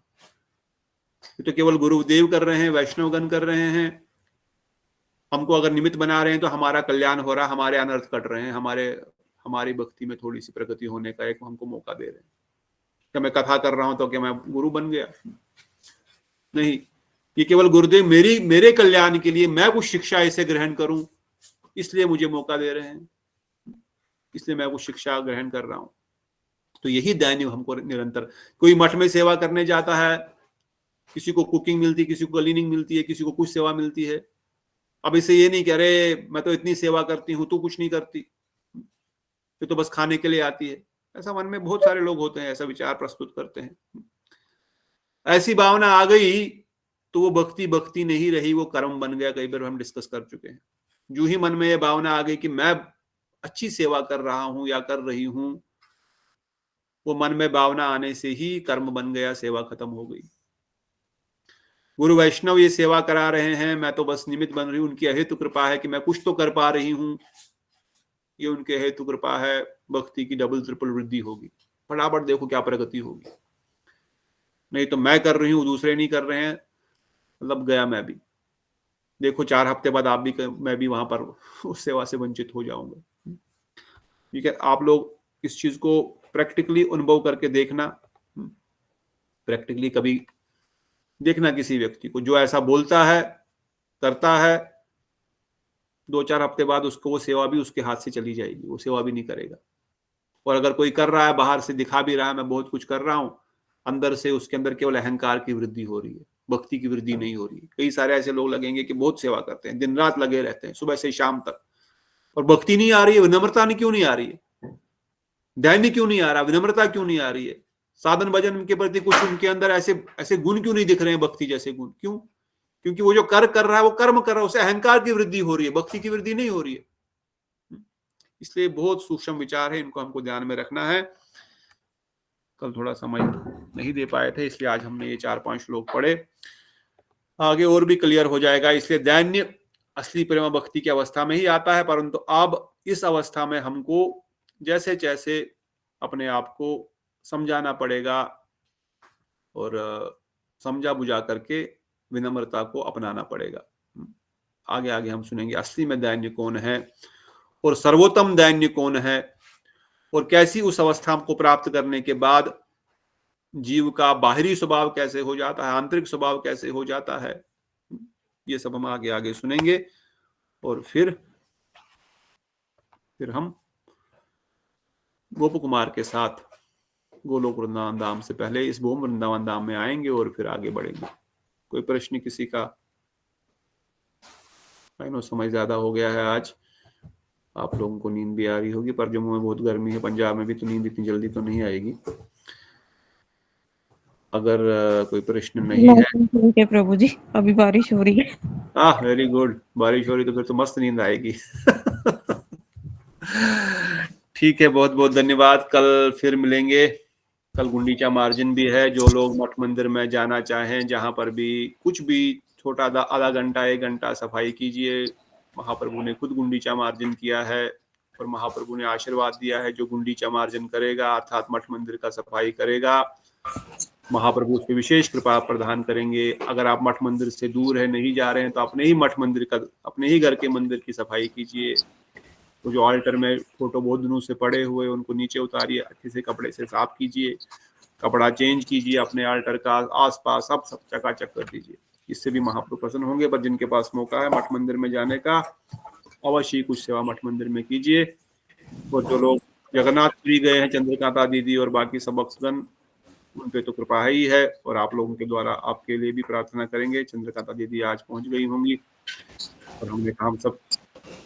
ये तो केवल गुरुदेव कर रहे हैं, वैष्णवगण कर रहे हैं। हमको अगर निमित्त बना रहे हैं तो हमारा कल्याण हो रहा है, हमारे अनर्थ कट रहे हैं, हमारी भक्ति में थोड़ी सी प्रगति होने का एक हमको मौका दे रहे हैं। क्या मैं कथा कर रहा हूं तो क्या मैं गुरु बन गया? नहीं, ये केवल गुरुदेव मेरे कल्याण के लिए, मैं कुछ शिक्षा ऐसे ग्रहण करूं इसलिए मुझे मौका दे रहे हैं, इसलिए मैं कुछ शिक्षा ग्रहण कर रहा हूं। तो यही दैन्य हमको निरंतर। कोई मठ में सेवा करने जाता है, किसी को कुकिंग मिलती है, किसी को क्लीनिंग मिलती है, किसी को कुछ सेवा मिलती है। अब इसे ये नहीं कह रहे मैं तो इतनी सेवा करती हूं, तू कुछ नहीं करती, ये तो बस खाने के लिए आती है। ऐसा मन में बहुत सारे लोग होते हैं, ऐसा विचार प्रस्तुत करते हैं। ऐसी भावना आ गई तो वो भक्ति नहीं रही, वो कर्म बन गया। कई बार हम डिस्कस कर चुके हैं। जो ही मन में ये भावना आ गई कि मैं अच्छी सेवा कर रहा हूं या कर रही हूं, वो मन में भावना आने से ही कर्म बन गया, सेवा खत्म हो गई। गुरु वैष्णव ये सेवा करा रहे हैं, मैं तो बस निमित्त बन रही हूं, उनकी अहेतु कृपा है कि मैं कुछ तो कर पा रही हूं, ये उनके हेतु कृपा है। भक्ति की डबल ट्रिपल वृद्धि होगी, फटाफट देखो क्या प्रगति होगी। नहीं तो मैं कर रही हूं, दूसरे नहीं कर रहे हैं, मतलब गया मैं भी। देखो 4 हफ्ते बाद आप भी, मैं भी वहां पर उस सेवा से वंचित हो जाऊंगा। ठीक है, आप लोग इस चीज को प्रैक्टिकली अनुभव करके देखना। प्रैक्टिकली कभी देखना किसी व्यक्ति को जो ऐसा बोलता है, करता है, 2-4 हफ्ते बाद उसको वो सेवा भी उसके हाथ से चली जाएगी, वो सेवा भी नहीं करेगा। और अगर कोई कर रहा है, बाहर से दिखा भी रहा है मैं बहुत कुछ कर रहा हूं, अंदर से उसके अंदर केवल अहंकार की वृद्धि हो रही है, भक्ति की वृद्धि नहीं हो रही है। कई सारे ऐसे लोग लगेंगे कि बहुत सेवा करते हैं, दिन रात लगे रहते हैं, सुबह से शाम तक, और भक्ति नहीं आ रही है। विनम्रता क्यों नहीं आ रही है? दैन्य क्यों नहीं आ रहा? विनम्रता क्यों नहीं आ रही है? साधन भजन के प्रति कुछ उनके अंदर ऐसे गुण क्यों नहीं दिख रहे हैं, भक्ति जैसे गुण? क्यों? क्योंकि वो जो कर रहा है, वो कर्म कर रहा है, उससे अहंकार की वृद्धि हो रही है, भक्ति की वृद्धि नहीं हो रही है। इसलिए बहुत सूक्ष्म विचार है, इनको हमको ध्यान में रखना है। कल थोड़ा समय नहीं दे पाए थे, इसलिए आज हमने ये 4-5 श्लोक पढ़े, आगे और भी क्लियर हो जाएगा। इसलिए दैन्य असली प्रेम भक्ति की अवस्था में ही आता है, परंतु अब इस अवस्था में हमको जैसे जैसे अपने आप को समझाना पड़ेगा और समझा बुझा करके विनम्रता को अपनाना पड़ेगा। आगे आगे हम सुनेंगे असली में दैन्य कौन है और सर्वोत्तम दैन्य कौन है, और कैसी उस अवस्था को प्राप्त करने के बाद जीव का बाहरी स्वभाव कैसे हो जाता है, आंतरिक स्वभाव कैसे हो जाता है। ये सब हम आगे आगे सुनेंगे। और फिर हम गोप कुमार के साथ गोलोक वृंदावन धाम से पहले इस भूम वृंदावन धाम में आएंगे और फिर आगे बढ़ेंगे। कोई प्रश्न किसी का? समय ज्यादा हो गया है आज, आप लोगों को नींद भी आ रही होगी, पर जम्मू में बहुत गर्मी है, पंजाब में भी तो नींद इतनी जल्दी तो नहीं आएगी। अगर कोई प्रश्न नहीं है प्रभु जी, अभी बारिश हो रही है। वेरी गुड, बारिश हो रही तो फिर तो मस्त नींद आएगी। ठीक है, बहुत बहुत धन्यवाद। कल फिर मिलेंगे। कल गुंडीचा मार्जिन भी है। जो लोग मठ मंदिर में जाना चाहें, जहां पर भी कुछ भी छोटा आधा घंटा 1 घंटा सफाई कीजिए। महाप्रभु ने खुद गुंडीचा मार्जिन किया है और महाप्रभु ने आशीर्वाद दिया है, जो गुंडीचा मार्जिन करेगा अर्थात मठ मंदिर का सफाई करेगा, महाप्रभु उस पर विशेष कृपा प्रदान करेंगे। अगर आप मठ मंदिर से दूर है, नहीं जा रहे हैं, तो अपने ही मठ मंदिर का, अपने ही घर के मंदिर की सफाई कीजिए। तो जो ऑल्टर में फोटो बहुत दिनों से पड़े हुए उनको नीचे उतारिए, अच्छे से कपड़े से साफ कीजिए, कपड़ा चेंज कीजिए, अपने ऑल्टर का आसपास सब चकाचक कर दीजिए। इससे भी महाप्रभु प्रसन्न होंगे। पर जिनके पास मौका है मठ मंदिर में जाने का, अवश्य कुछ सेवा मठ मंदिर में कीजिए। और जो लोग जगन्नाथपुरी गए हैं, चंद्रकांता दीदी और बाकी सब भक्तगण, उन पे तो कृपा ही है और आप लोगों के द्वारा आपके लिए भी प्रार्थना करेंगे। चंद्रकांता दीदी आज पहुंच गई होंगी और हमने कहा हम सब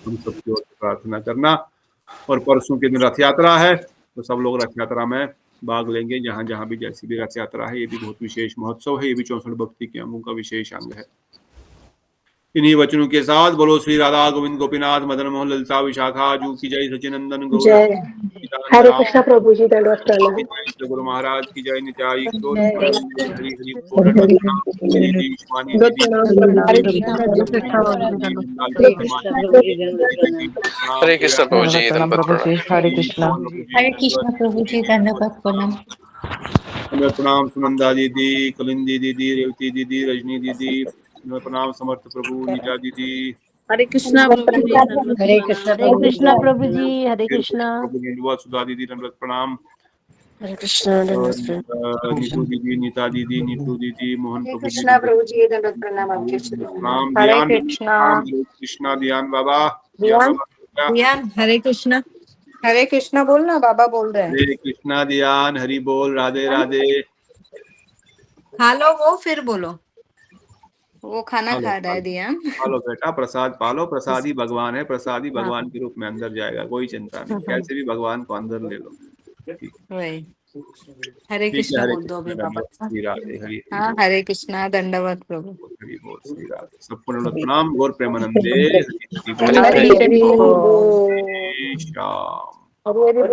की ओर प्रार्थना करना। और परसों के दिन रथ यात्रा है, तो सब लोग रथ यात्रा में भाग लेंगे। जहां जहां भी जैसी भी रथ यात्रा है, ये भी बहुत विशेष महोत्सव है, ये भी 64 भक्ति के अंगों का विशेष अंग है। इन्हीं वचनों के साथ बोलो श्री राधा गोविंद गोपीनाथ मदन मोहन ललिता विशाखा जू की जय, सचिनंदन गौर जय। हरे कृष्णा प्रभु जी, दंडवत प्रणाम। गुरु महाराज की जय, नित्याई गौर जय। हरि हरि बोल दीदी शिवानी दीदी हरे कृष्णा प्रभु जी, हरे कृष्ण प्रभु जी, दंडवत प्रणाम। हरे कृष्णा हरे कृष्ण प्रभु जी, धन्यवाद प्रणाम। प्रणाम सुनंदा दीदी, कलिंदी दीदी, रेवती दीदी, रजनी दीदी, प्रणाम समर्थ प्रभु, नीता दीदी। हरे कृष्णा प्रभु जी, हरे कृष्ण प्रभु जी, हरे कृष्णा। प्रभु नीलुआ सुधा दीदी, दंडवत प्रणाम। हरे कृष्णा, दंडवत प्रणाम। नीतू दीदी, नीता दीदी, नीतू दीदी, मोहन हरे प्रभु जी, कृष्णा प्रभु जी, दंडवत प्रणाम आपके प्रणाम। हरे ध्यान कृष्णा। कृष्णा, ध्यान बाबा, ध्यान बाबा ध्यान हरे कृष्णा। हरे कृष्णा बोलना, बाबा बोल रहे हैं। हरे कृष्णा, ध्यान हरि बोल, राधे राधे। खा लो वो, फिर बोलो। वो खाना पालो खा रहा है ध्यान। पालो बेटा, प्रसाद पालो, प्रसाद ही भगवान है, प्रसाद ही भगवान के रूप में अंदर जाएगा, कोई चिंता नहीं, कैसे भी भगवान को अंदर ले लो। ठीक वही हरे ठीक है, कृष्णा हरे बोल दो अभी कृष्णा, बाबा। दंडवत श्री राधे, हरि हरि हाँ, बोल, हरे कृष्णा, दंडवत प्रभु। हरि बोल श्री राधे। सबको दंडवत प्रणाम, गौर प्रेमानंदे, हरि हरि हरि बोल, हरि हरि बोल। बोल। हरे श्याम। हरि हरि बोल।